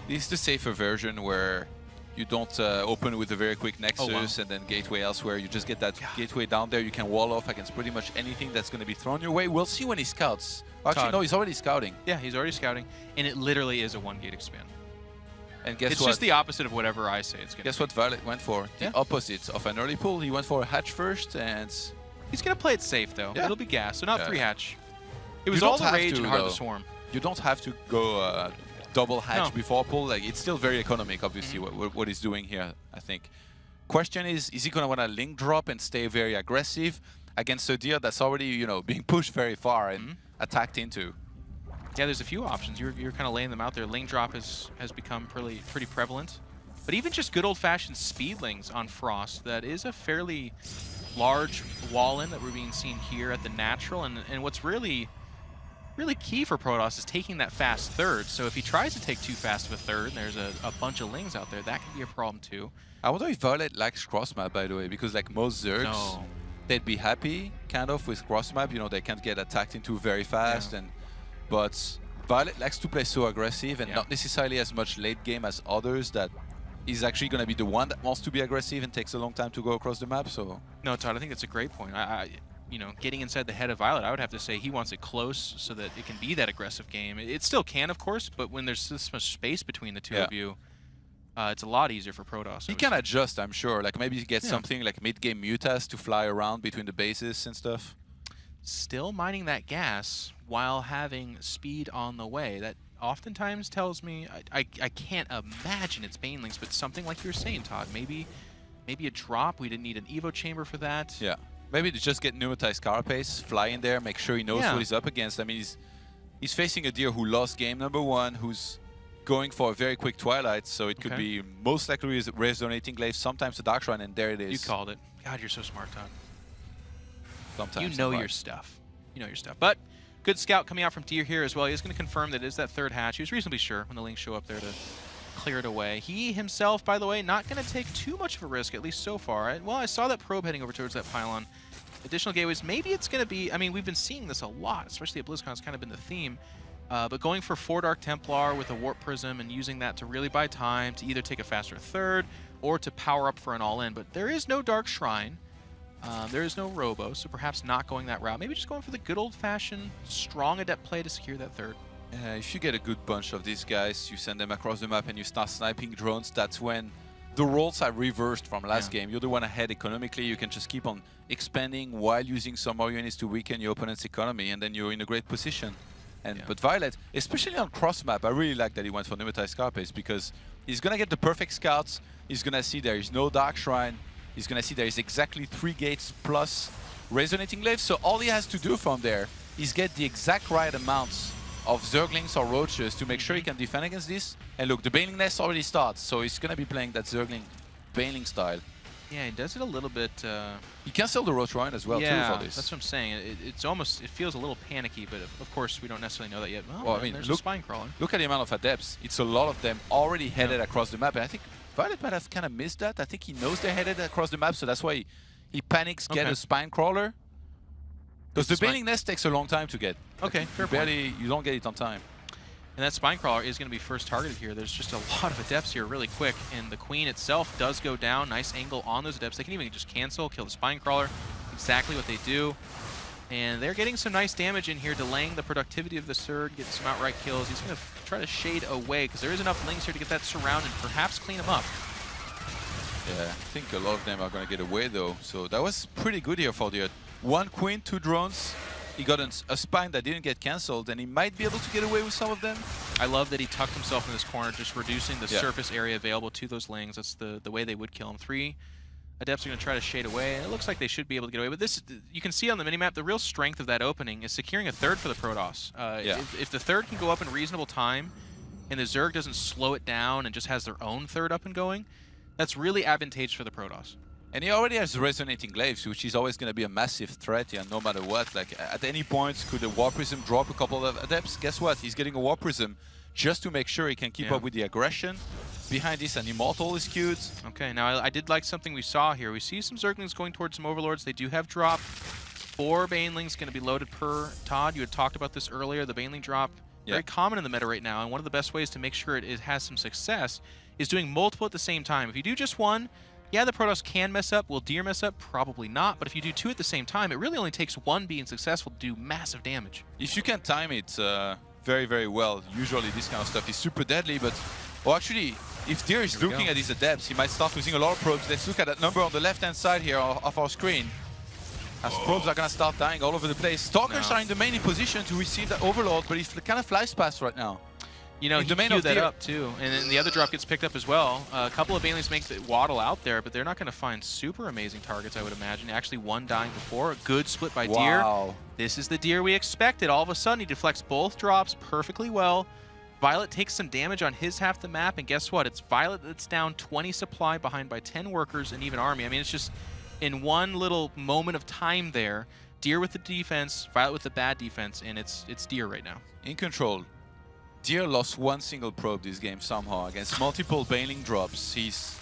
This is the safer version where you don't open with a very quick Nexus and then gateway elsewhere. You just get that gateway down there. You can wall off against pretty much anything that's going to be thrown your way. We'll see when he scouts. Actually, no, he's already scouting. Yeah, he's already scouting. And it literally is a 1-gate expand. And guess it's what? Just the opposite of whatever I say it's going to be. Guess what viOLet went for? The opposite of an early pull. He went for a hatch first, and he's going to play it safe, though. It'll be gas, so not 3 hatch. It was You all don't the have rage to, and hard though. to swarm. You don't have to go double hatch before pull. Like, it's still very economic, obviously, what he's doing here, I think. Question is he going to want to link drop and stay very aggressive against a Deer that's already, you know, being pushed very far and attacked into? Yeah, there's a few options. You're kind of laying them out there. Link drop has become pretty prevalent. But even just good old-fashioned speedlings on Frost, that is a fairly large wall-in that we're being seen here at the natural. And what's really key for Protoss is taking that fast third. So if he tries to take too fast of a third, and there's a bunch of lings out there, that can be a problem too. I wonder if viOLet likes cross-map, by the way, because like most Zergs, they'd be happy kind of with cross-map. You know, they can't get attacked into very fast. But viOLet likes to play so aggressive and not necessarily as much late game as others that he's actually going to be the one that wants to be aggressive and takes a long time to go across the map. So no, Todd, I think that's a great point. You know, getting inside the head of viOLet, I would have to say he wants it close so that it can be that aggressive game. It still can, of course, but when there's this much space between the two of you, it's a lot easier for Protoss. He can adjust, I'm sure. Like maybe get something like mid-game mutas to fly around between the bases and stuff. Still mining that gas while having speed on the way. That oftentimes tells me, I can't imagine it's Banelings, but something like you were saying, Todd. Maybe a drop. We didn't need an Evo chamber for that. Yeah. Maybe to just get pneumatized carapace, fly in there, make sure he knows what he's up against. I mean, he's facing a Deer who lost game number 1, who's going for a very quick Twilight, so it could be most likely resonating glaive, sometimes a Dark Shrine, and there it is. You called it. God, you're so smart, Todd. Sometimes. You know your stuff. You know your stuff. But good scout coming out from Deer here as well. He's going to confirm that it is that third hatch. He was reasonably sure when the links show up there to clear it away. He himself, by the way, not going to take too much of a risk, at least so far. Well, I saw that probe heading over towards that pylon. Additional gateways, maybe it's going to be, I mean, we've been seeing this a lot, especially at BlizzCon. It's kind of been the theme. But going for 4 Dark Templar with a Warp Prism and using that to really buy time to either take a faster third or to power up for an all-in. But there is no Dark Shrine. There is no Robo, so perhaps not going that route. Maybe just going for the good old-fashioned strong Adept play to secure that third. If you get a good bunch of these guys, you send them across the map and you start sniping drones, that's when the roles are reversed from last game. You're the one ahead economically, you can just keep on expanding while using some more units to weaken your opponent's economy, and then you're in a great position. But viOLet, especially on cross map, I really like that he went for Pneumatized Carapace, because he's gonna get the perfect scouts, he's gonna see there is no Dark Shrine, he's gonna see there is exactly 3 gates plus Resonating Glaive, so all he has to do from there is get the exact right amounts of Zerglings or Roaches to make sure he can defend against this. And look, the Baneling Nest already starts, so he's gonna be playing that Zergling Baneling style. Yeah, he does it a little bit... He can sell the Roach Rhine as well, too, for this. That's what I'm saying. It's almost, it feels a little panicky, but of course we don't necessarily know that yet. Well, I mean, there's look, a Spine Crawler. Look at the amount of Adepts. It's a lot of them already headed across the map. And I think viOLet might have kind of missed that. I think he knows they're headed across the map, so that's why he panics, get a Spine Crawler. Because the Baneling Nest takes a long time to get. Okay, fair point. You don't get it on time. And that Spine Crawler is going to be first targeted here. There's just a lot of Adepts here really quick, and the Queen itself does go down. Nice angle on those Adepts. They can even just cancel, kill the Spine Crawler. Exactly what they do. And they're getting some nice damage in here, delaying the productivity of the Zerg, getting some outright kills. He's going to try to shade away, because there is enough Lings here to get that surround and perhaps clean him up. Yeah, I think a lot of them are going to get away, though. So that was pretty good here for the 1 Queen, 2 drones. He got a Spine that didn't get cancelled, and he might be able to get away with some of them. I love that he tucked himself in this corner, just reducing the surface area available to those Lings. That's the way they would kill him. 3 Adepts are going to try to shade away, and it looks like they should be able to get away. But this, you can see on the minimap, the real strength of that opening is securing a third for the Protoss. If the third can go up in reasonable time, and the Zerg doesn't slow it down and just has their own third up and going, that's really advantageous for the Protoss. And he already has Resonating Glaives, which is always going to be a massive threat here, no matter what. Like, at any point, could a Warp Prism drop a couple of Adepts? Guess what? He's getting a Warp Prism just to make sure he can keep up with the aggression. Behind this, an Immortal is queued. Okay, now I did like something we saw here. We see some Zerglings going towards some Overlords. They do have drop. 4 Banelings going to be loaded per Todd. You had talked about this earlier, the Baneling drop. Very common in the meta right now, and one of the best ways to make sure it has some success is doing multiple at the same time. If you do just one, yeah, the Protoss can mess up. Will Deer mess up? Probably not. But if you do 2 at the same time, it really only takes 1 being successful to do massive damage. If you can time it very, very well, usually this kind of stuff is super deadly. But, well, actually, if Deer is looking at his Adepts, he might start losing a lot of probes. Let's look at that number on the left-hand side here of our screen. As probes are going to start dying all over the place. Stalkers are in the main position to receive the Overlord, but he kind of flies past right now. You know, he queued that up too, and then the other drop gets picked up as well. A couple of Banelings make it waddle out there, but they're not going to find super amazing targets, I would imagine. Actually, 1 dying before. A good split by Deer. This is the Deer we expected. All of a sudden, he deflects both drops perfectly well. viOLet takes some damage on his half the map, and guess what? It's viOLet that's down 20 supply behind by 10 workers and even army. I mean, it's just in one little moment of time there, Deer with the defense, viOLet with the bad defense, and it's Deer right now. In control. Deer lost 1 single probe this game somehow against multiple Baneling drops. He's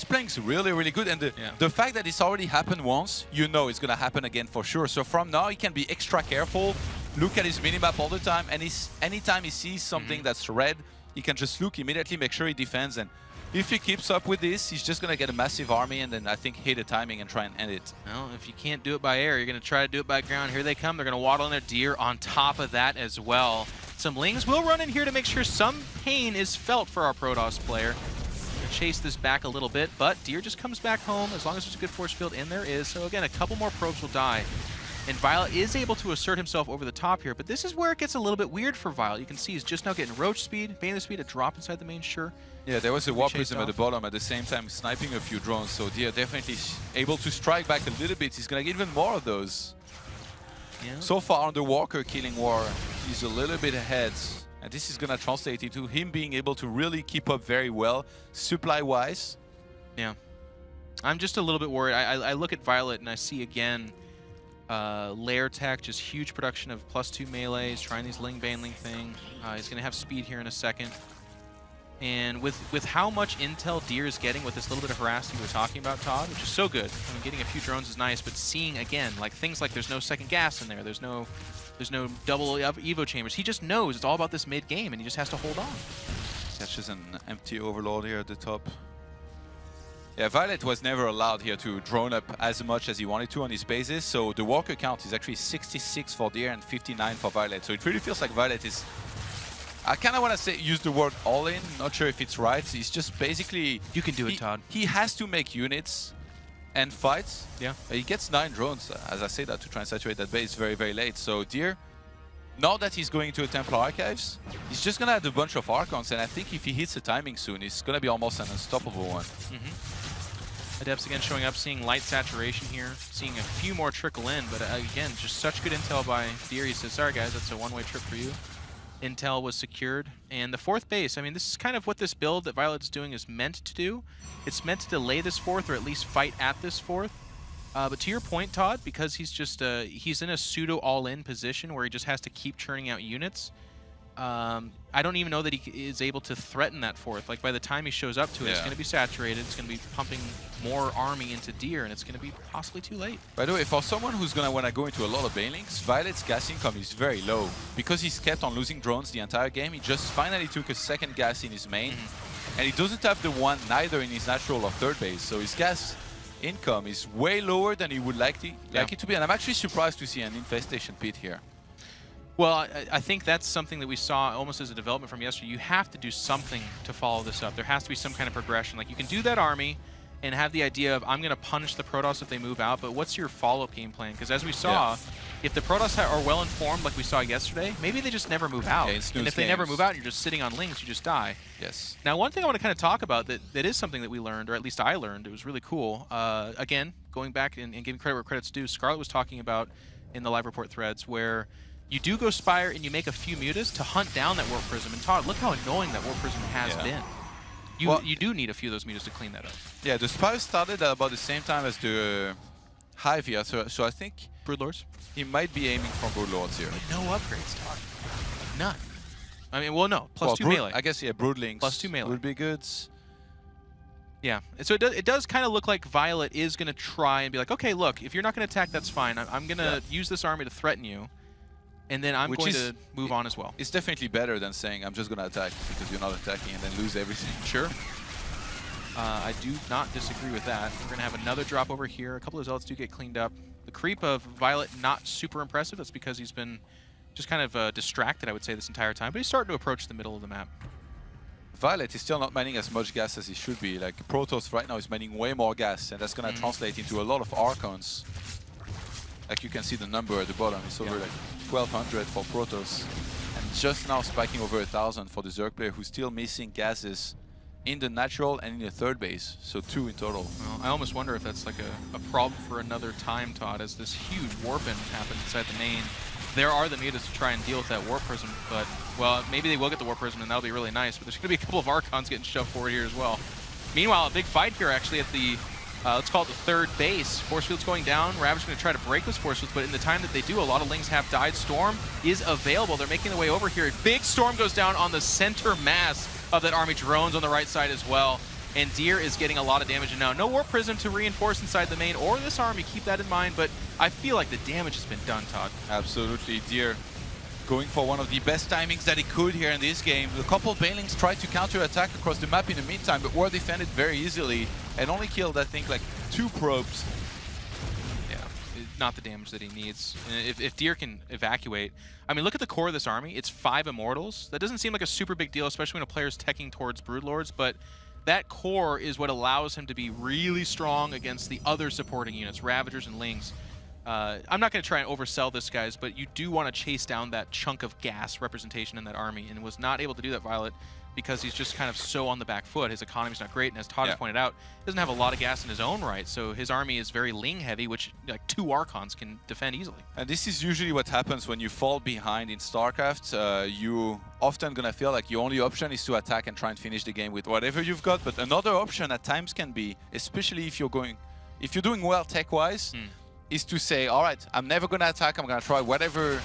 playing really, really good. And the fact that it's already happened once, you know it's going to happen again for sure. So from now, he can be extra careful, look at his minimap all the time, and anytime he sees something that's red, he can just look immediately, make sure he defends. And if he keeps up with this, he's just going to get a massive army and then I think hit the timing and try and end it. Well, if you can't do it by air, you're going to try to do it by ground. Here they come. They're going to waddle in their Deer on top of that as well. Some Lings will run in here to make sure some pain is felt for our Protoss player. Gonna chase this back a little bit, but Deer just comes back home as long as there's a good force field, and there is. So again, a couple more probes will die. And viOLet is able to assert himself over the top here, but this is where it gets a little bit weird for viOLet. You can see he's just now getting Roach speed, Baneling speed, a drop inside the main sure. Yeah, there was a Warp Prism at the bottom at the same time sniping a few drones, so Deer definitely able to strike back a little bit. He's gonna get even more of those. Yeah. So far on the Walker killing war, he's a little bit ahead. And this is going to translate into him being able to really keep up very well, supply-wise. Yeah. I'm just a little bit worried. I look at viOLet and I see again layer tech, just huge production of +2 melees, trying these Ling Baneling thing. He's going to have speed here in a second. And with how much intel Deer is getting with this little bit of harassing we were talking about, Todd, which is so good. I mean, getting a few drones is nice, but seeing, again, like things like there's no second gas in there, there's no double Evo chambers. He just knows it's all about this mid-game, and he just has to hold on. Catches an empty Overlord here at the top. Yeah, viOLet was never allowed here to drone up as much as he wanted to on his bases, so the walker count is actually 66 for Deer and 59 for viOLet. So it really feels like viOLet is... I kind of want to say use the word all-in, not sure if it's right. He's just basically... You can do it, Todd. He has to make units and fights. Yeah. He gets 9 drones, as I say that, to try and saturate that base very, very late. So Deer, now that he's going to a Templar Archives, he's just going to add a bunch of Archons, and I think if he hits the timing soon, it's going to be almost an unstoppable one. Adepts again showing up, seeing light saturation here, seeing a few more trickle in, but again, just such good intel by Deer. He says, sorry guys, that's a one-way trip for you. Intel was secured, and the 4th base, I mean, this is kind of what this build that viOLet's doing is meant to do. It's meant to delay this 4th, or at least fight at this 4th. But to your point, Todd, because he's just he's in a pseudo all-in position where he just has to keep churning out units. I don't even know that he is able to threaten that 4th. Like by the time he shows up to it, it's going to be saturated. It's going to be pumping more army into Deer, and it's going to be possibly too late. By the way, for someone who's going to want to go into a lot of banelings, viOLet's gas income is very low. Because he's kept on losing drones the entire game, he just finally took a second gas in his main. And he doesn't have the one neither in his natural or 3rd base. So his gas income is way lower than he would like it to be. And I'm actually surprised to see an infestation pit here. Well, I think that's something that we saw almost as a development from yesterday. You have to do something to follow this up. There has to be some kind of progression. Like, you can do that army and have the idea of, I'm going to punish the Protoss if they move out, but what's your follow-up game plan? Because as we saw, if the Protoss are well-informed like we saw yesterday, maybe they just never move out. And if they never move out and you're just sitting on lings, you just die. Yes. Now, one thing I want to kind of talk about that is something that we learned, or at least I learned, it was really cool. Again, going back and giving credit where credit's due, Scarlet was talking about in the live report threads where you do go Spire and you make a few mutas to hunt down that Warp Prism. And Todd, look how annoying that Warp Prism has been. You do need a few of those mutas to clean that up. Yeah, the Spire started at about the same time as the Hive here, so I think Broodlords? He might be aiming for Broodlords here. But no upgrades, Todd. None. I mean, well, no. Plus 2 melee. I guess, yeah, Broodlings plus 2 melee would be good. Yeah, so it does kind of look like viOLet is going to try and be like, okay, look, if you're not going to attack, that's fine. I'm going to use this army to threaten you. And then I'm going to move on as well. It's definitely better than saying I'm just going to attack because you're not attacking and then lose everything. Sure. I do not disagree with that. We're going to have another drop over here. A couple of zealots do get cleaned up. The creep of viOLet, not super impressive. That's because he's been just kind of distracted, I would say, this entire time. But he's starting to approach the middle of the map. viOLet is still not mining as much gas as he should be. Like, Protoss right now is mining way more gas, and that's going to translate into a lot of Archons. Like, you can see the number at the bottom. It's over like 1,200 for Protoss. And just now spiking over 1,000 for the Zerg player, who's still missing gases in the natural and in the 3rd base. So 2 in total. Well, I almost wonder if that's like a problem for another time, Todd, as this huge warp-in happens inside the main. There are the mutas to try and deal with that Warp Prism, but, well, maybe they will get the Warp Prism and that'll be really nice, but there's going to be a couple of Archons getting shoved forward here as well. Meanwhile, a big fight here actually at the, let's call it the 3rd base. Force Field's going down. Ravage going to try to break those Force Fields, but in the time that they do, a lot of Lings have died. Storm is available. They're making their way over here. Big Storm goes down on the center mass of that army. Drones on the right side as well. And Deer is getting a lot of damage. And now, no Warp Prism to reinforce inside the main or this army. Keep that in mind, but I feel like the damage has been done, Todd. Absolutely. Deer going for one of the best timings that he could here in this game. A couple of Banelings tried to counter-attack across the map in the meantime, but were defended very easily and only killed, I think, like 2 probes. Yeah, not the damage that he needs. And if Deer can evacuate, I mean, look at the core of this army. It's 5 Immortals. That doesn't seem like a super big deal, especially when a player's teching towards Broodlords, but that core is what allows him to be really strong against the other supporting units, Ravagers and Lings. I'm not going to try and oversell this, guys, but you do want to chase down that chunk of gas representation in that army, and was not able to do that, viOLet, because he's just kind of so on the back foot. His economy's not great, and as Todd has pointed out, he doesn't have a lot of gas in his own right, so his army is very Ling heavy, which like 2 Archons can defend easily. And this is usually what happens when you fall behind in StarCraft. You often gonna feel like your only option is to attack and try and finish the game with whatever you've got, but another option at times can be, especially if you're doing well tech-wise, is to say, all right, I'm never gonna attack, I'm gonna try whatever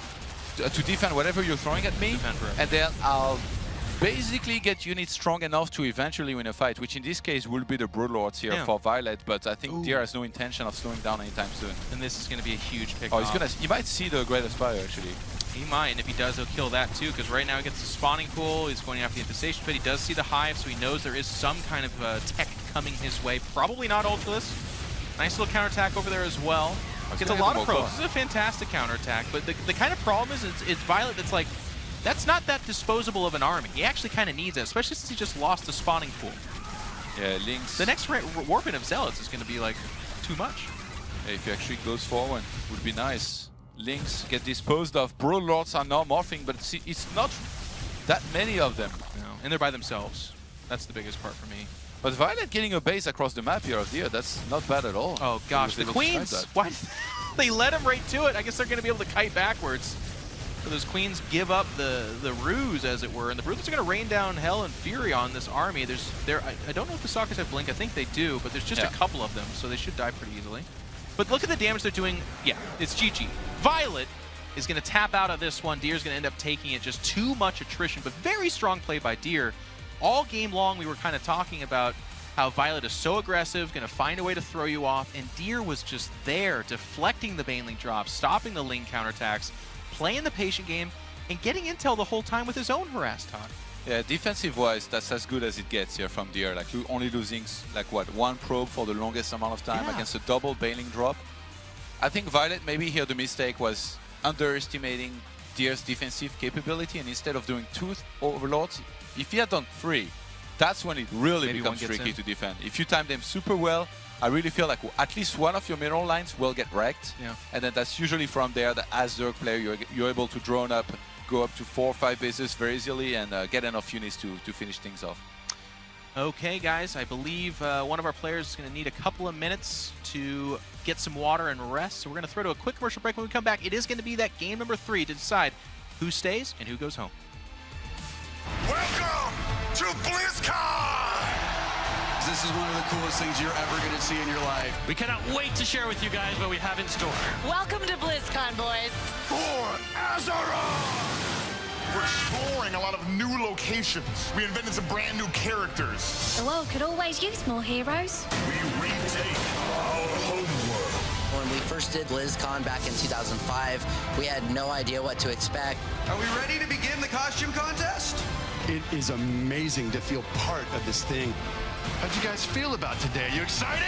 to defend whatever you're throwing at me, and then I'll basically get units strong enough to eventually win a fight, which in this case will be the Broodlords here for viOLet, but I think Deer has no intention of slowing down anytime soon. And this is going to be a huge pick. Oh, he might see the Great Aspire actually. He might, and if he does, he'll kill that too, because right now he gets the spawning pool, he's going after the infestation pit, he does see the hive, so he knows there is some kind of tech coming his way. Probably not Ultralisk. Nice little counterattack over there as well. Gets a lot of probes. This is a fantastic counterattack, but the kind of problem is it's viOLet that's like, that's not that disposable of an army. He actually kind of needs it, especially since he just lost the spawning pool. Yeah, Lynx. The next warping of Zealots is going to be like too much. Yeah, if he actually goes forward, would be nice. Lynx get disposed of. Broodlords are now morphing, but it's not that many of them. No, and they're by themselves. That's the biggest part for me. But viOLet getting a base across the map here of Deer, that's not bad at all. Oh gosh, the Queens! Why? They let him right to it. I guess they're going to be able to kite backwards. So those Queens give up the ruse, as it were, and the Broodlords are going to rain down hell and fury on this army. I don't know if the Stalkers have blink. I think they do, but there's just a couple of them, so they should die pretty easily. But look at the damage they're doing. Yeah, it's GG. viOLet is going to tap out of this one. Deer's going to end up taking it. Just too much attrition, but very strong play by Deer. All game long, we were kind of talking about how viOLet is so aggressive, going to find a way to throw you off, and Deer was just there, deflecting the Baneling drops, stopping the Ling counterattacks, playing the patient game, and getting intel the whole time with his own harass talk. Yeah, defensive-wise, that's as good as it gets here from Deer. Like, only losing, like, what, one probe for the longest amount of time against a double Baneling drop. I think viOLet, maybe here the mistake was underestimating Deer's defensive capability, and instead of doing 2 Overlords, if he had done 3, that's when it really becomes tricky to defend. If you time them super well, I really feel like at least one of your mineral lines will get wrecked. Yeah. And then that's usually from there that as Zerg player, you're able to drone up, go up to 4 or 5 bases very easily and get enough units to finish things off. Okay, guys, I believe one of our players is going to need a couple of minutes to get some water and rest. So we're going to throw to a quick commercial break. When we come back, it is going to be that game number 3 to decide who stays and who goes home. Welcome to BlizzCon! This is one of the coolest things you're ever going to see in your life. We cannot wait to share with you guys what we have in store. Welcome to BlizzCon, boys. For Azeroth! We're exploring a lot of new locations. We invented some brand new characters. The world could always use more heroes. We retake our homeworld. When we first did BlizzCon back in 2005, we had no idea what to expect. Are we ready to begin the costume contest? It is amazing to feel part of this thing. How'd you guys feel about today? You excited?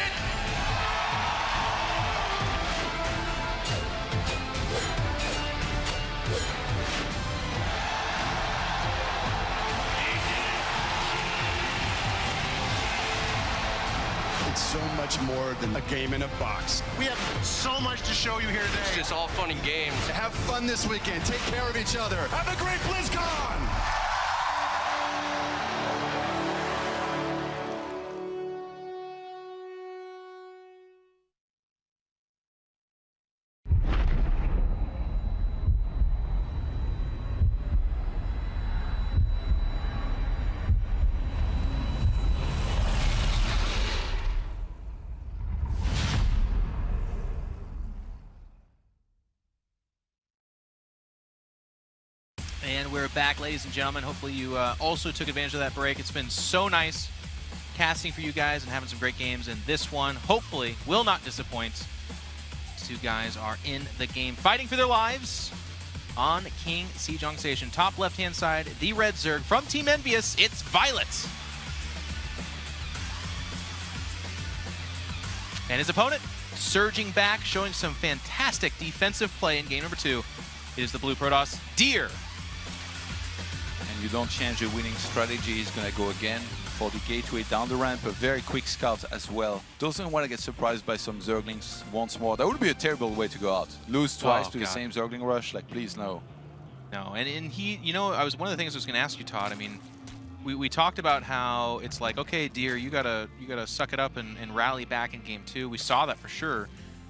It's so much more than a game in a box. We have so much to show you here today. It's just all fun and games. Have fun this weekend. Take care of each other. Have a great BlizzCon! And we're back, ladies and gentlemen. Hopefully you also took advantage of that break. It's been so nice casting for you guys and having some great games. And this one, hopefully, will not disappoint. These two guys are in the game, fighting for their lives on King Sejong Station. Top left-hand side, the Red Zerg. From Team Envious, it's viOLet. And his opponent, surging back, showing some fantastic defensive play in game number 2. It is the blue Protoss, Deer. And you don't change the winning strategy. He's going to go again for the gateway down the ramp. A very quick scout as well. Doesn't want to get surprised by some Zerglings once more. That would be a terrible way to go out. Lose twice to the same Zergling rush. Like, please, no. No, and he, you know, one of the things I was going to ask you, Todd. I mean, we talked about how it's like, okay, Deer, you gotta suck it up and rally back in game 2. We saw that for sure.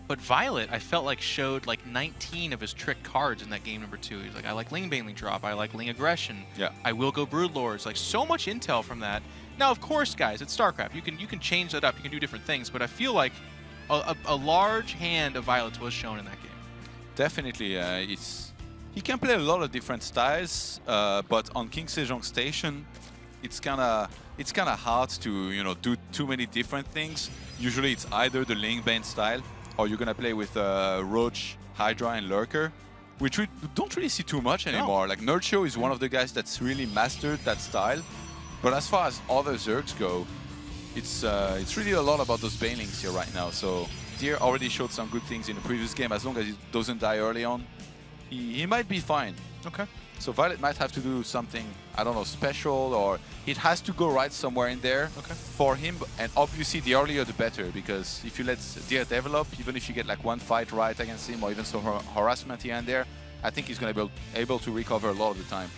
But viOLet, I felt like showed like 19 of his trick cards in that game number 2. He's like, I like Ling Baneling drop, I like Ling aggression. Yeah. I will go Broodlords. Like, so much intel from that. Now, of course, guys, it's StarCraft. You can change that up. You can do different things. But I feel like a large hand of viOLet was shown in that game. Definitely, it's He can play a lot of different styles, but on King Sejong Station, it's kind of hard to do too many different things. Usually it's either the Ling Bane style, or you're gonna play with Roach, Hydra, and Lurker, which we don't really see too much anymore. Like Nerdshow is one of the guys that's really mastered that style, but as far as other Zergs go, it's really a lot about those Banelings here right now. So Deer already showed some good things in the previous game. As long as he doesn't die early on, he might be fine. Okay. So viOLet might have to do something, I don't know, special, or it has to go right somewhere in there for him. And obviously, the earlier the better, because if you let Deer develop, even if you get like one fight right against him, or even some harassment here and there, I think he's going to be able to recover a lot of the time.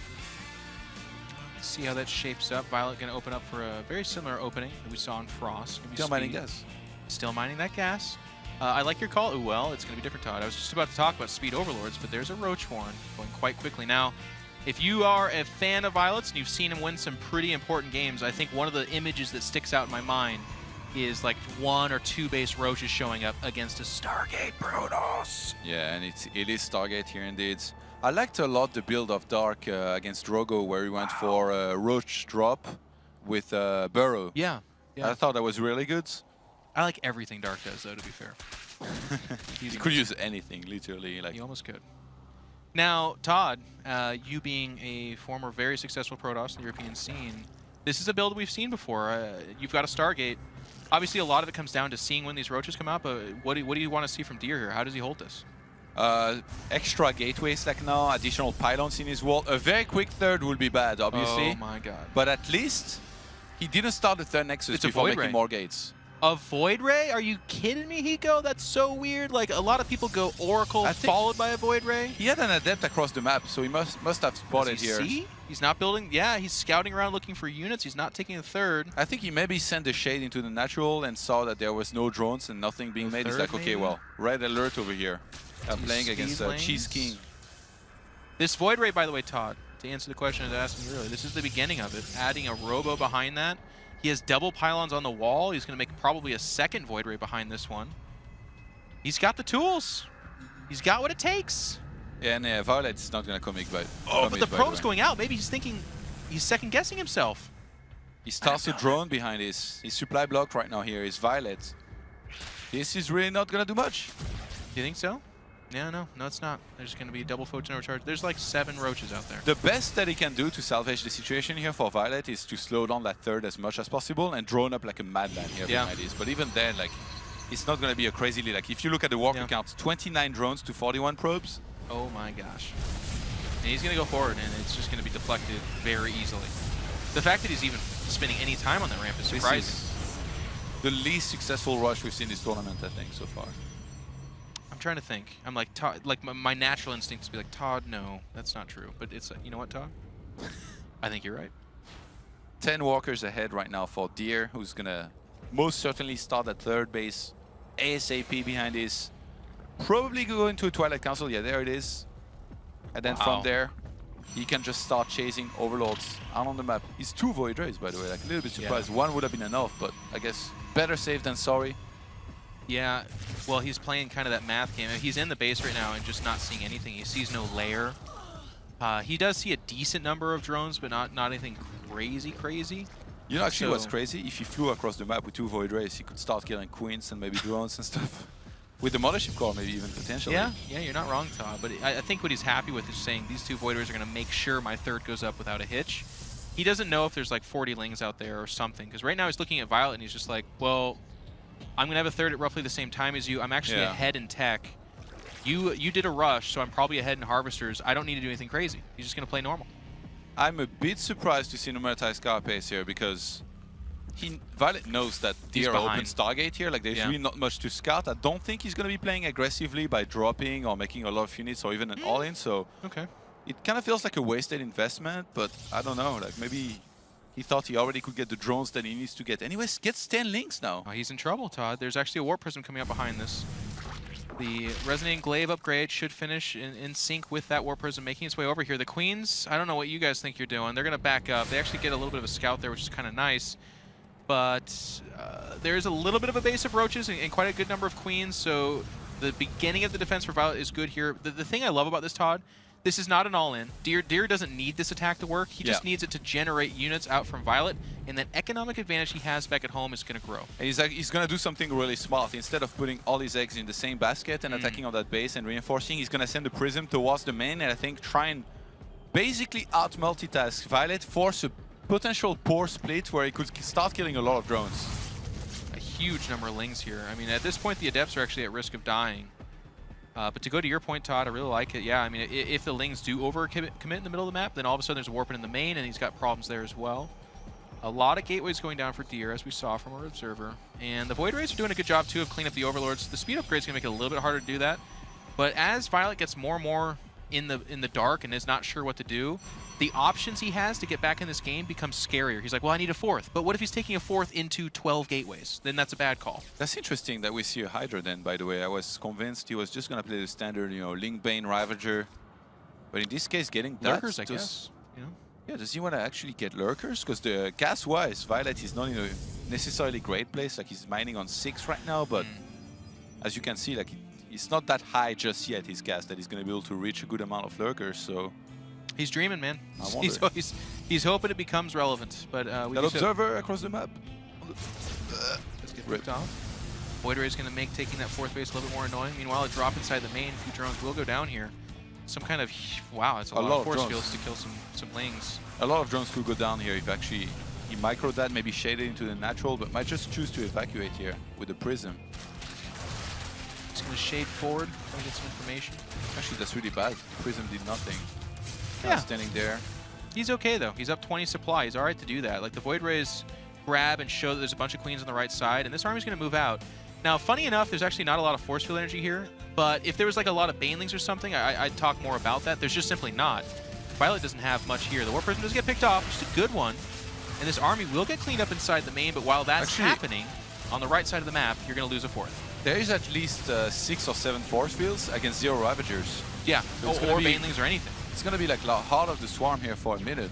Let's see how that shapes up. viOLet going to open up for a very similar opening that we saw in Frost. Still mining gas. Still mining that gas. I like your call. Ooh, well, it's going to be different, Todd. I was just about to talk about speed overlords, but there's a Roach Horn going quite quickly. Now, if you are a fan of viOLet's and you've seen him win some pretty important games, I think one of the images that sticks out in my mind is like 1 or 2 base Roaches showing up against a Stargate Protoss. Yeah, and it is Stargate here indeed. I liked a lot the build of Dark against Drogo, where he went for Roach drop with Burrow. Yeah. I thought that was really good. I like everything Dark does, though, to be fair. He could use anything, literally. Like he almost could. Now, Todd, you being a former very successful Protoss in the European scene, this is a build we've seen before. You've got a Stargate. Obviously, a lot of it comes down to seeing when these Roaches come out, but what do you want to see from Deer here? How does he hold this? Extra gateways like now, additional pylons in his wall. A very quick third will be bad, obviously. Oh my god. But at least he didn't start the third Nexus before making more gates. A Void Ray? Are you kidding me, Hiko? That's so weird. Like, a lot of people go Oracle followed by a Void Ray. He had an Adept across the map, so he must have spotted here. See? He's not building. Yeah, he's scouting around looking for units. He's not taking a third. I think he maybe sent the shade into the natural and saw that there was no drones and nothing being made. He's like, okay, well, red alert over here. I'm playing against Cheese King. This Void Ray, by the way, Todd, to answer the question I was asking you earlier, this is the beginning of it. Adding a Robo behind that. He has double pylons on the wall. He's going to make probably a second Void Ray behind this one. He's got the tools. He's got what it takes. Yeah, and viOLet's not going to come by. Oh, but the probe's going out. Maybe he's thinking, he's second-guessing himself. He starts a drone behind his supply block right now here. Is viOLet. This is really not going to do much. You think so? Yeah, no, it's not. There's going to be a double photon overcharge. There's like 7 Roaches out there. The best that he can do to salvage the situation here for viOLet is to slow down that third as much as possible and drone up like a madman here behind this. But even then, like, it's not going to be a crazy lead. Like, if you look at the worker count, 29 drones to 41 probes. Oh my gosh. And he's going to go forward, and it's just going to be deflected very easily. The fact that he's even spending any time on the ramp is surprising. This is the least successful rush we've seen this tournament, I think, so far. I'm trying to think. I'm like, Todd, like my natural instinct is to be like, Todd, no, that's not true. But it's, you know what, Todd? I think you're right. 10 walkers ahead right now for Deer, who's going to most certainly start at third base ASAP behind this. Probably go into a Twilight Council. Yeah, there it is. And then from there, he can just start chasing Overlords out on the map. He's 2 Void Rays, by the way. Like, a little bit surprised. One would have been enough, but I guess better safe than sorry. Yeah, well, he's playing kind of that math game. He's in the base right now and just not seeing anything. He sees no lair. He does see a decent number of drones, but not anything crazy. You know, actually, what's crazy? If he flew across the map with 2 Void Rays, he could start killing queens and maybe drones and stuff. With the Mothership Core, maybe even potentially. Yeah, you're not wrong, Todd. But I think what he's happy with is saying these 2 Void Rays are going to make sure my third goes up without a hitch. He doesn't know if there's like 40 Lings out there or something, because right now he's looking at viOLet and he's just like, well, I'm going to have a third at roughly the same time as you. I'm actually ahead in tech. You did a rush, so I'm probably ahead in harvesters. I don't need to do anything crazy. He's just going to play normal. I'm a bit surprised to see Numeratize Carapace here, because viOLet knows that Deer opens Stargate here. Like, there's really not much to scout. I don't think he's going to be playing aggressively by dropping or making a lot of units or even an all-in. So it kind of feels like a wasted investment, but I don't know. Like, maybe he thought he already could get the drones that he needs to get. Anyways, gets 10 Links now. Oh, he's in trouble, Todd. There's actually a Warp Prism coming up behind this. The Resonating Glaive upgrade should finish in sync with that Warp Prism making its way over here. The Queens, I don't know what you guys think you're doing. They're going to back up. They actually get a little bit of a scout there, which is kind of nice. But there's a little bit of a base of Roaches and quite a good number of Queens, so the beginning of the defense for viOLet is good here. The thing I love about this, Todd, This is not an all-in. Deer doesn't need this attack to work. He just needs it to generate units out from viOLet, and that economic advantage he has back at home is going to grow. And he's going to do something really smart. Instead of putting all his eggs in the same basket and attacking on that base and reinforcing, he's going to send the Prism towards the main and I think try and basically out-multitask viOLet, force a potential poor split where he could start killing a lot of drones. A huge number of Lings here. I mean, at this point, the Adepts are actually at risk of dying. But to go to your point, Todd, I really like it. Yeah, I mean, if the Lings do over-commit in the middle of the map, then all of a sudden there's a Warping in the main, and he's got problems there as well. A lot of gateways going down for Deer, as we saw from our observer. And the Void Rays are doing a good job, too, of cleaning up the Overlords. The speed upgrade is going to make it a little bit harder to do that. But as viOLet gets more and more in the dark and is not sure what to do, the options he has to get back in this game becomes scarier. He's like, well, I need a fourth. But what if he's taking a fourth into 12 gateways? Then that's a bad call. That's interesting that we see a Hydra then, by the way. I was convinced he was just going to play the standard, you know, Link Bane Ravager. But in this case, getting that... Lurkers, I guess. You know? Yeah, does he want to actually get Lurkers? Because the gas-wise, viOLet is not in a necessarily great place. Like, he's mining on 6 right now, but as you can see, like, it's not that high just yet, his gas, that he's going to be able to reach a good amount of Lurkers, so... He's dreaming, man. He's hoping it becomes relevant, but we that observer across the map. Let's get ripped off. Void Ray is going to make taking that fourth base a little bit more annoying. Meanwhile, a drop inside the main. A few drones will go down here. Some kind of wow, it's a lot of force fields to kill some Lings. A lot of drones could go down here if actually he microed that, maybe shaded into the natural, but might just choose to evacuate here with the Prism. He's going to shade forward, try to get some information. Actually, that's really bad. The Prism did nothing. Yeah. Standing there. He's okay though. He's up 20 supply. He's alright to do that. Like the Void Rays grab and show that there's a bunch of Queens on the right side, and this army's going to move out. Now, funny enough, there's actually not a lot of force field energy here, but if there was like a lot of Banelings or something, I'd talk more about that. There's just simply not. viOLet doesn't have much here. The War Prism does get picked off, which is a good one, and this army will get cleaned up inside the main, but while that's happening, on the right side of the map, you're going to lose a fourth. There is at least 6 or 7 force fields against 0 Ravagers. Yeah, or Banelings or anything. It's going to be like heart of the swarm here for a minute.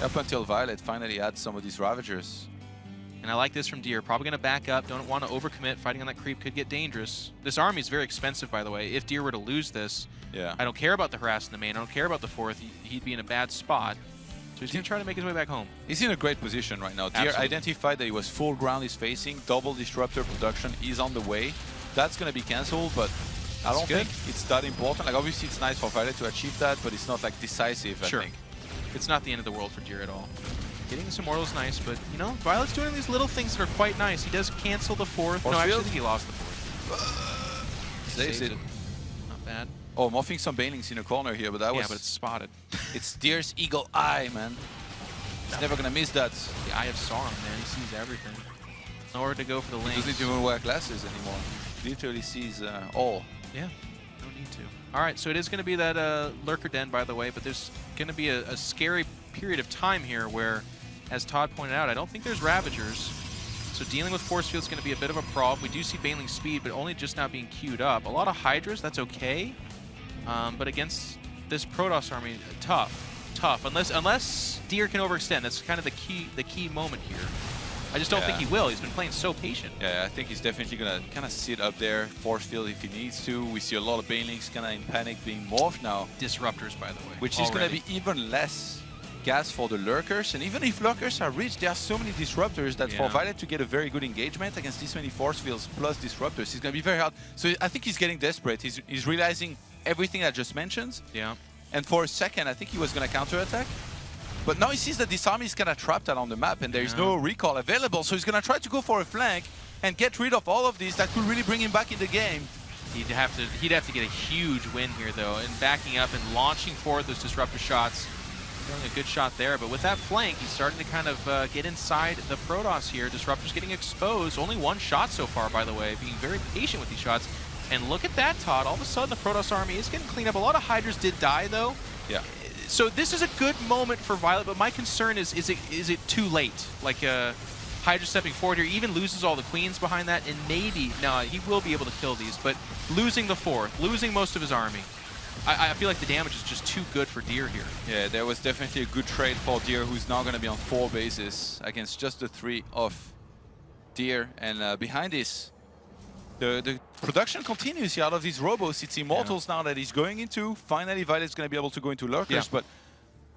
Up until viOLet finally adds some of these Ravagers. And I like this from Deer. Probably going to back up. Don't want to overcommit. Fighting on that creep could get dangerous. This army is very expensive, by the way. If Deer were to lose this, I don't care about the harass in the main. I don't care about the fourth. He'd be in a bad spot. So he's going to try to make his way back home. He's in a great position right now. Deer identified that he was full ground he's facing. Double disruptor production is on the way. That's going to be cancelled, but I don't think it's that important. Like, obviously, it's nice for viOLet to achieve that, but it's not like decisive, I think. It's not the end of the world for Deer at all. Getting some Immortals nice, but, you know, viOLet's doing these little things that are quite nice. He does cancel the fourth. No, actually, I think he lost the fourth. Saves it. Not bad. Oh, morphing some Banelings in a corner here, but that was... Yeah, but it's spotted. It's Deer's eagle eye, man. He's never going to miss that. The Eye of Sauron, man. He sees everything. Nowhere to go for the Lings. He doesn't even wear glasses anymore. He literally sees all. Yeah, no need to. All right, so it is going to be that Lurker Den, by the way, but there's going to be a scary period of time here where, as Todd pointed out, I don't think there's Ravagers. So dealing with force field is going to be a bit of a problem. We do see Baneling speed, but only just now being queued up. A lot of Hydras, that's okay. But against this Protoss army, tough. Unless Deer can overextend. That's kind of the key moment here. I just don't think he will. He's been playing so patient. Yeah, I think he's definitely going to kind of sit up there, force field if he needs to. We see a lot of Banelings kind of in panic being morphed now. Disruptors, by the way. Which is going to be even less gas for the Lurkers. And even if Lurkers are rich, there are so many Disruptors that for viOLet to get a very good engagement against this many force fields plus Disruptors, it's going to be very hard. So I think he's getting desperate. He's realizing everything I just mentioned. Yeah. And for a second, I think he was going to counterattack. But now he sees that this army is kind of trapped out on the map and there is no recall available. So he's going to try to go for a flank and get rid of all of these. That could really bring him back in the game. He'd have to get a huge win here, though, and backing up and launching forward those disruptor shots. Throwing a good shot there, but with that flank, he's starting to kind of get inside the Protoss here. Disruptors getting exposed. Only one shot so far, by the way, being very patient with these shots. And look at that, Todd. All of a sudden, the Protoss army is getting cleaned up. A lot of Hydras did die, though. Yeah. So this is a good moment for viOLet, but my concern is it too late? Like Hydra stepping forward here, even loses all the Queens behind that, and maybe, no, he will be able to kill these, but losing the fourth, losing most of his army, I feel like the damage is just too good for Deer here. Yeah, there was definitely a good trade for Deer, who's now going to be on 4 bases against just the 3 of Deer. And behind this, the production continues here out of these robos. It's Immortals now that he's going into. Finally, viOLet's going to be able to go into Lurkers, but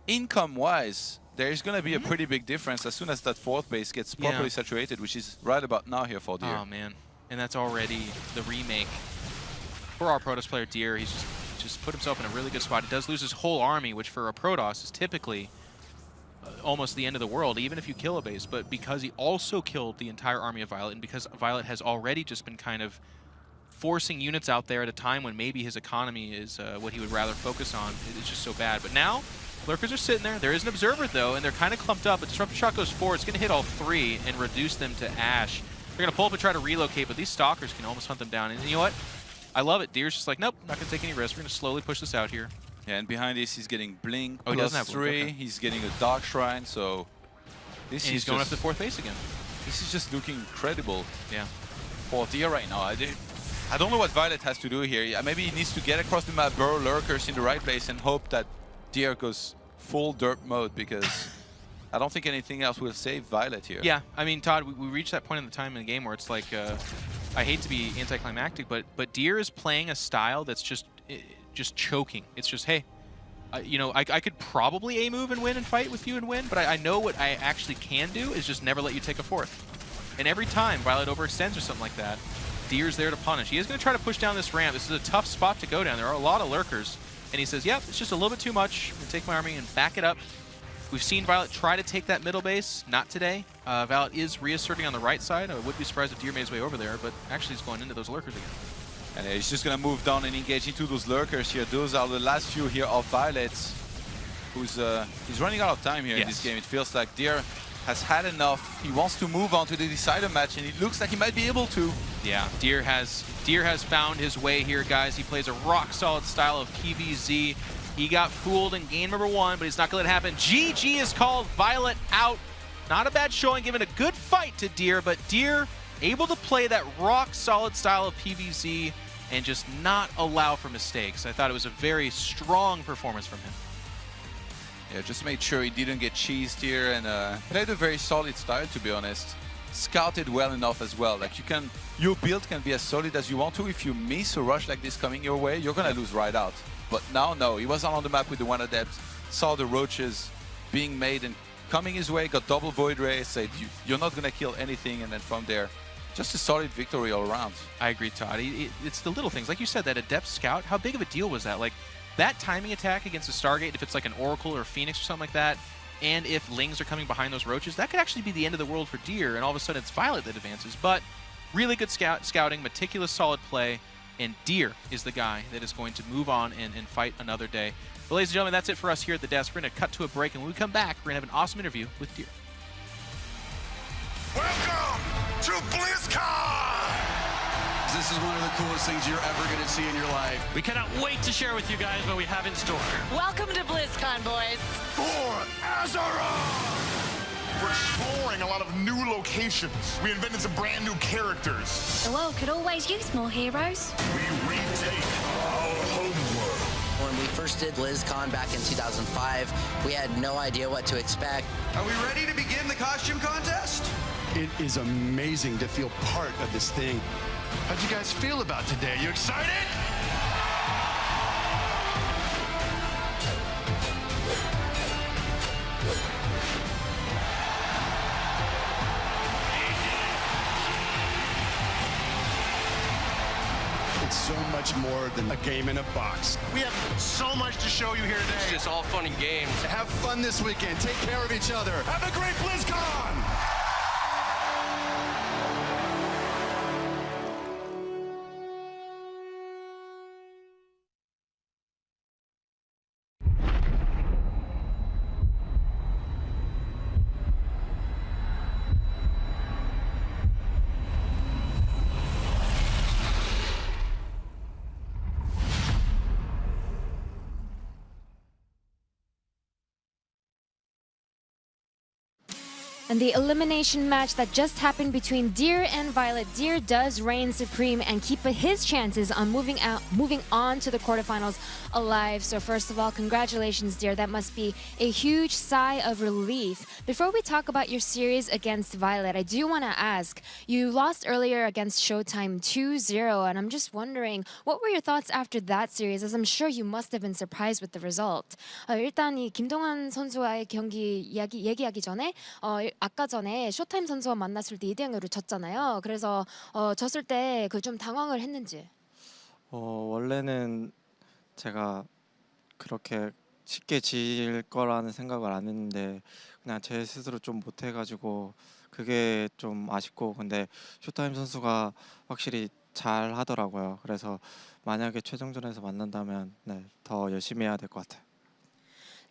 income-wise, there's going to be a pretty big difference as soon as that fourth base gets properly saturated, which is right about now here for Deer. Oh, man. And that's already the remake. For our Protoss player, Deer, he's just put himself in a really good spot. He does lose his whole army, which for a Protoss is typically almost the end of the world, even if you kill a base. But because he also killed the entire army of viOLet, and because viOLet has already just been kind of forcing units out there at a time when maybe his economy is what he would rather focus on, it is just so bad. But now, Lurkers are sitting there. There is an Observer, though, and they're kind of clumped up. But Disruptor Shot goes forward. It's going to hit all three and reduce them to ash. They're going to pull up and try to relocate, but these Stalkers can almost hunt them down. And you know what? I love it. Deer's just like, nope, not going to take any risks. We're going to slowly push this out here. Yeah, and behind this, he's getting Blink he doesn't have +3. Blink, okay. He's getting a Dark Shrine, so this and is he's going just, after the fourth base again. This is just looking incredible. Yeah. For Deer right now. I don't know what viOLet has to do here. Yeah, maybe he needs to get across the map, burrow Lurkers in the right place, and hope that Deer goes full derp mode, because I don't think anything else will save viOLet here. Yeah, I mean, Todd, we reached that point in the time in the game where it's like, I hate to be anticlimactic, but Deer is playing a style that's just choking. It's just, hey, you know, I could probably A-move and win and fight with you and win, but I know what I actually can do is just never let you take a fourth. And every time viOLet overextends or something like that, Deer's there to punish. He is going to try to push down this ramp. This is a tough spot to go down. There are a lot of Lurkers. And he says, yep, it's just a little bit too much. I'm going to take my army and back it up. We've seen viOLet try to take that middle base. Not today. viOLet is reasserting on the right side. I would be surprised if Deer made his way over there, but actually he's going into those Lurkers again. And he's just going to move down and engage into those Lurkers here. Those are the last few here of viOLet, he's running out of time here in this game. It feels like Deer has had enough. He wants to move on to the decider match, and it looks like he might be able to. Yeah, Deer has found his way here, guys. He plays a rock-solid style of PvZ. He got fooled in game number 1, but he's not going to let it happen. GG is called. viOLet out. Not a bad showing, giving a good fight to Deer, but Deer able to play that rock-solid style of PvZ and just not allow for mistakes. I thought it was a very strong performance from him. Yeah, just made sure he didn't get cheesed here, and played a very solid style, to be honest. Scouted well enough as well. Like, your build can be as solid as you want to. If you miss a rush like this coming your way, you're gonna lose right out. But now, no, he was on the map with the one adept, saw the roaches being made and coming his way, got double Void Ray, said, you're not gonna kill anything, and then from there, just a solid victory all around. I agree, Todd. It's the little things. Like you said, that adept scout, how big of a deal was that? Like, that timing attack against a Stargate, if it's like an Oracle or a Phoenix or something like that, and if Lings are coming behind those roaches, that could actually be the end of the world for Deer, and all of a sudden it's viOLet that advances. But really good scouting, meticulous, solid play, and Deer is the guy that is going to move on and fight another day. But ladies and gentlemen, that's it for us here at the desk. We're going to cut to a break, and when we come back, we're going to have an awesome interview with Deer. Welcome to BlizzCon! This is one of the coolest things you're ever going to see in your life. We cannot wait to share with you guys what we have in store. Welcome to BlizzCon, boys. For Azeroth! We're exploring a lot of new locations. We invented some brand new characters. The world could always use more heroes. We retake our homeworld. When we first did BlizzCon back in 2005, we had no idea what to expect. Are we ready to begin the costume contest? It is amazing to feel part of this thing. How'd you guys feel about today? You excited? It's so much more than a game in a box. We have so much to show you here today. It's just all fun and games. Have fun this weekend. Take care of each other. Have a great BlizzCon! And the elimination match that just happened between Deer and viOLet. Deer does reign supreme and keep his chances on moving on to the quarterfinals alive. So first of all, congratulations, Deer. That must be a huge sigh of relief. Before we talk about your series against viOLet, I do want to ask, you lost earlier against Showtime 2-0, and I'm just wondering, what were your thoughts after that series, as I'm sure you must have been surprised with the result. 일단 이 김동완 선수와의 경기 얘기하기 전에 아까 전에 쇼타임 선수와 만났을 때 2대0으로 졌잖아요. 그래서 졌을 때 그 좀 당황을 했는지. 원래는 제가 그렇게 쉽게 질 거라는 생각을 안 했는데 그냥 제 스스로 좀 못해가지고 그게 좀 아쉽고, 근데 쇼타임 선수가 확실히 잘 하더라고요. 그래서 만약에 최종전에서 만난다면 더 열심히 해야 될 것 같아요.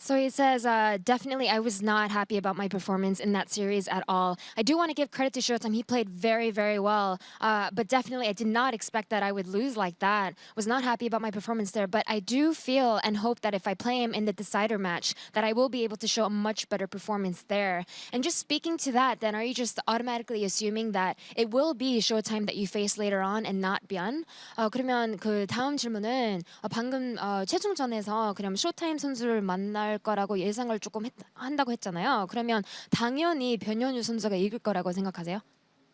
So he says, definitely I was not happy about my performance in that series at all. I do want to give credit to Showtime. He played very, very well. But definitely I did not expect that I would lose like that. Was not happy about my performance there. But I do feel and hope that if I play him in the decider match, that I will be able to show a much better performance there. And just speaking to that, then are you just automatically assuming that it will be Showtime that you face later on and not Byun? 그러면 그 다음 질문은 방금 최종전에서 그럼 Showtime 선수를 만날 거라고 예상을 조금 한다고 했잖아요. 그러면 당연히 변현우 선수가 이길 거라고 생각하세요?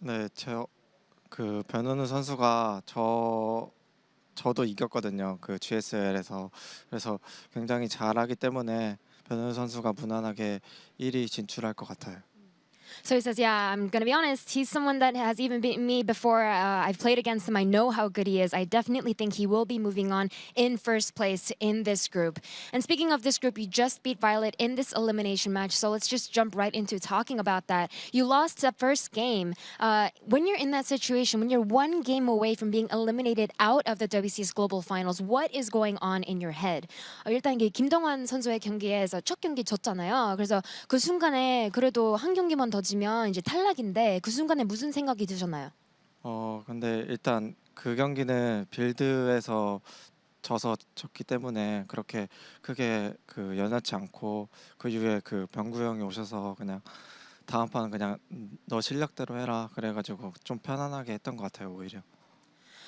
네, 그 변현우 선수가 저도 이겼거든요. 그 GSL에서. 그래서 굉장히 잘하기 때문에 변현우 선수가 무난하게 1위 진출할 것 같아요. So he says, yeah, I'm going to be honest, he's someone that has even beaten me before I've played against him. I know how good he is. I definitely think he will be moving on in first place in this group. And speaking of this group, you just beat viOLet in this elimination match, so let's just jump right into talking about that. You lost the first game. When you're in that situation, when you're one game away from being eliminated out of the WCS Global Finals, what is going on in your head? 일단 김동완 선수의 경기에서 첫 경기 졌잖아요. 그래서 그 순간에 그래도 한 경기만 더 지면 이제 탈락인데 그 순간에 무슨 생각이 드셨나요? 근데 일단 그 경기는 빌드에서 져서 졌기 때문에 그렇게 크게 그 연연치 않고, 그 이후에 그 병구 형이 오셔서 그냥 다음 판은 그냥 너 실력대로 해라 그래가지고 좀 편안하게 했던 것 같아요, 오히려.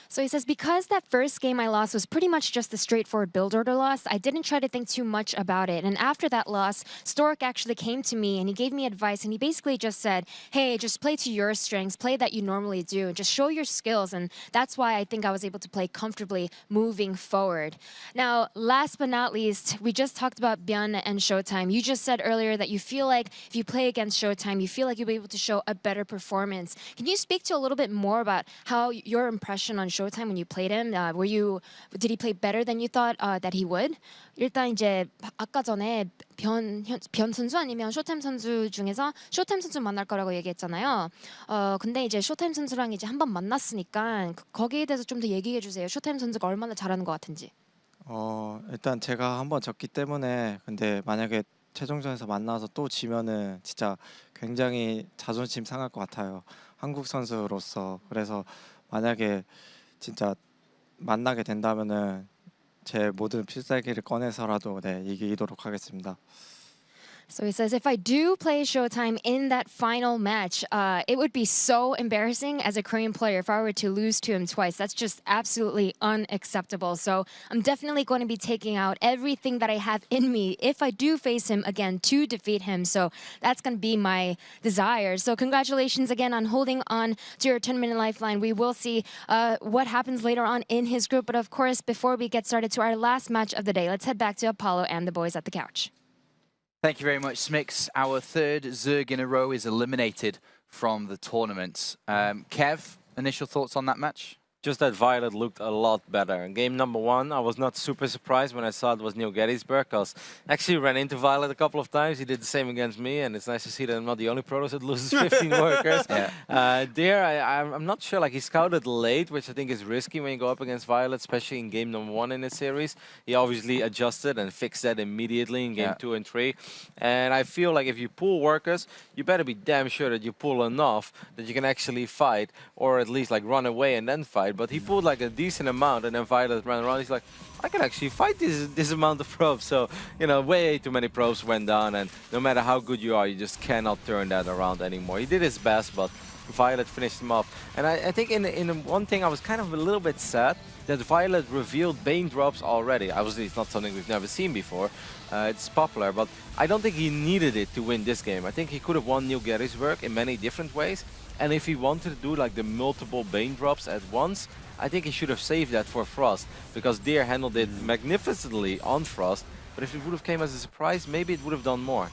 So he says, because that first game I lost was pretty much just a straightforward build order loss, I didn't try to think too much about it. And after that loss, Stork actually came to me and he gave me advice, and he basically just said, hey, just play to your strengths, play that you normally do, just show your skills. And that's why I think I was able to play comfortably moving forward. Now, last but not least, we just talked about Byun and Showtime. You just said earlier that you feel like if you play against Showtime, you feel like you'll be able to show a better performance. Can you speak to a little bit more about how your impression on Showtime when you played him? Did he play better than you thought that he would? 일단 이제 아까 전에 변 선수 아니면 쇼타임 선수 중에서 쇼타임 선수 만날 거라고 얘기했잖아요. 근데 이제 쇼타임 선수랑 이제 한번 만났으니까 거기에 대해서 좀 더 얘기해 주세요. 쇼타임 선수가 얼마나 잘하는 것 같은지. 일단 제가 한번 졌기 때문에, 근데 만약에 최종전에서 만나서 또 지면은 진짜 굉장히 자존심 상할 것 같아요, 한국 선수로서. 그래서 만약에 진짜 만나게 된다면은 제 모든 필살기를 꺼내서라도 이기도록 하겠습니다. So he says, if I do play Showtime in that final match, it would be so embarrassing as a Korean player if I were to lose to him twice. That's just absolutely unacceptable. So I'm definitely going to be taking out everything that I have in me if I do face him again to defeat him. So that's going to be my desire. So congratulations again on holding on to your 10-minute lifeline. We will see what happens later on in his group. But of course, before we get started to our last match of the day, let's head back to Apollo and the boys at the couch. Thank you very much, Smix. Our third Zerg in a row is eliminated from the tournament. Kev, initial thoughts on that match? Just that viOLet looked a lot better. In game number 1, I was not super surprised when I saw it was New Gettysburg, because I actually ran into viOLet a couple of times. He did the same against me, and it's nice to see that I'm not the only Protoss that loses 15 workers. I'm not sure, like he scouted late, which I think is risky when you go up against viOLet, especially in game number 1 in this series. He obviously adjusted and fixed that immediately in game 2 and 3. And I feel like if you pull workers, you better be damn sure that you pull enough that you can actually fight, or at least like run away and then fight. it, but he pulled like a decent amount, and then viOLet ran around. He's like, I can actually fight this amount of probes. So, you know, way too many probes went down, and no matter how good you are, you just cannot turn that around anymore. He did his best, but viOLet finished him off. And I think in one thing I was kind of a little bit sad, that viOLet revealed Bane drops already. Obviously, it's not something we've never seen before. It's popular, but I don't think he needed it to win this game. I think he could have won New Gettysburg in many different ways. And if he wanted to do like the multiple Bane drops at once, I think he should have saved that for Frost, because Deer handled it magnificently on Frost. But if it would have came as a surprise, maybe it would have done more.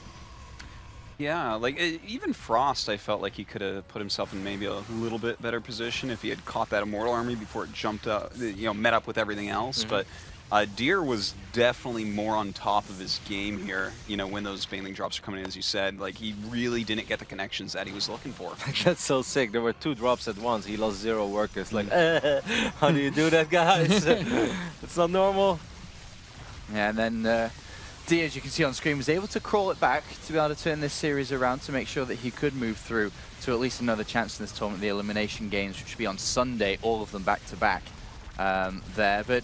Yeah, like even Frost, I felt like he could have put himself in maybe a little bit better position if he had caught that Immortal Army before it jumped up, you know, met up with everything else. But Deer was definitely more on top of his game here, you know, when those Baneling drops are coming in, as you said. Like, he really didn't get the connections that he was looking for. That's so sick. There were 2 drops at once. He lost 0 workers. Like, how do you do that, guys? It's not normal. Yeah, and then D, as you can see on screen, was able to crawl it back to be able to turn this series around to make sure that he could move through to at least another chance in this tournament, the elimination games, which should be on Sunday, all of them back-to-back there. But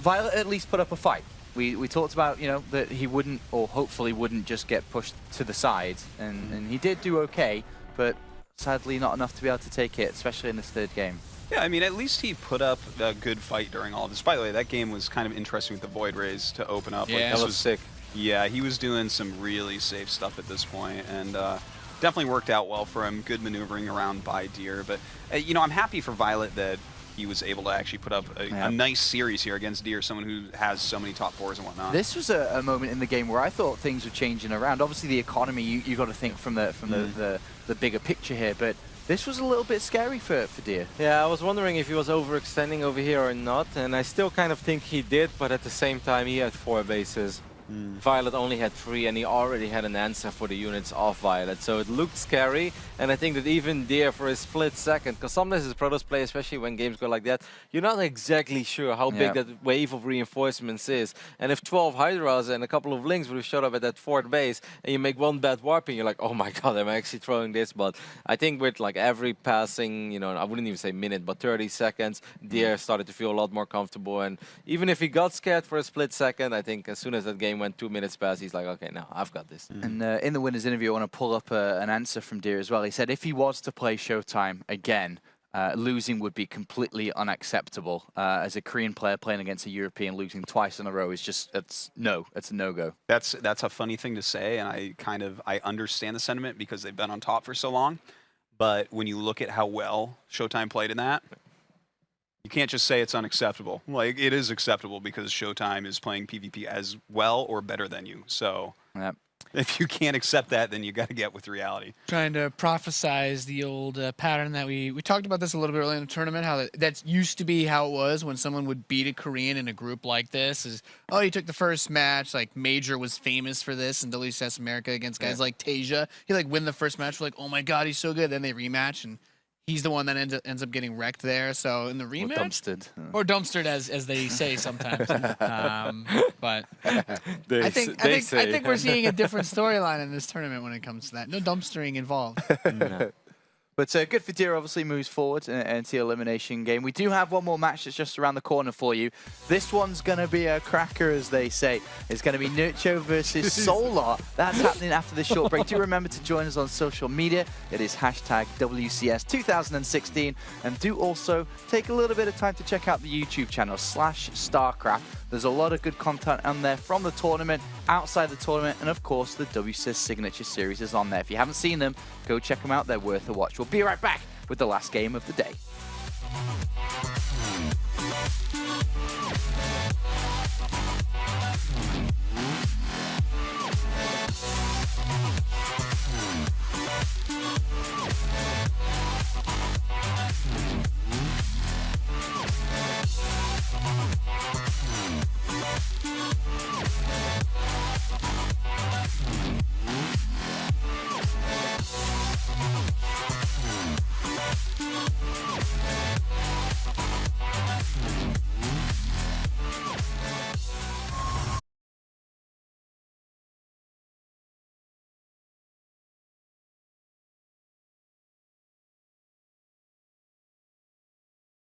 viOLet at least put up a fight. We talked about, you know, that he wouldn't, or hopefully wouldn't, just get pushed to the side, and he did do okay, but sadly not enough to be able to take it, especially in this 3rd game. Yeah, I mean, at least he put up a good fight during all this. By the way, that game was kind of interesting with the Void Rays to open up. Yeah, like, that was sick. Yeah, he was doing some really safe stuff at this point, and definitely worked out well for him. Good maneuvering around by Deer, but you know, I'm happy for viOLet that he was able to actually put up a nice series here against Deer, someone who has so many top 4s and whatnot. This was a moment in the game where I thought things were changing around. Obviously, the economy, you got to think from the bigger picture here, but this was a little bit scary for Deer. Yeah, I was wondering if he was overextending over here or not, and I still kind of think he did, but at the same time, he had 4 bases. viOLet only had 3, and he already had an answer for the units of viOLet, so it looked scary. And I think that even Deer, for a split second, because sometimes as Protoss play, especially when games go like that, you're not exactly sure how big that wave of reinforcements is. And if 12 Hydras and a couple of Lings would have showed up at that 4th base, and you make one bad warping, you're like, oh my god, am I actually throwing this? But I think with like every passing, you know, I wouldn't even say minute, but 30 seconds, Deer started to feel a lot more comfortable. And even if he got scared for a split second, I think as soon as that game went 2 minutes past, he's like, okay, now I've got this. And in the winner's interview, I want to pull up an answer from Deer as well. He said if he was to play Showtime again, losing would be completely unacceptable. As a Korean player playing against a European, losing twice in a row is just, it's a no-go. That's a funny thing to say, and I understand the sentiment because they've been on top for so long. But when you look at how well Showtime played in that, you can't just say it's unacceptable. Like, it is acceptable because Showtime is playing PvP as well or better than you. So if you can't accept that, then you got to get with reality. Trying to prophesize the old pattern that we talked about this a little bit earlier in the tournament, how that used to be how it was when someone would beat a Korean in a group like this. Is, oh, you took the first match, like Major was famous for this in WCS America against guys like Tasia. He like win the first match, we're like, oh my god, he's so good. Then they rematch and he's the one that ends up getting wrecked there. So in the rematch, or dumpstered as they say sometimes. But I think we're seeing a different storyline in this tournament when it comes to that. No dumpstering involved. But good for Deer, obviously moves forward into the elimination game. We do have one more match that's just around the corner for you. This one's going to be a cracker, as they say. It's going to be Nurcho versus Solar. That's happening after this short break. Do remember to join us on social media. It is hashtag WCS 2016. And do also take a little bit of time to check out the YouTube channel, /StarCraft. There's a lot of good content on there from the tournament, outside the tournament, and of course the WCS Signature Series is on there. If you haven't seen them, go check them out. They're worth a watch. We'll be right back with the last game of the day.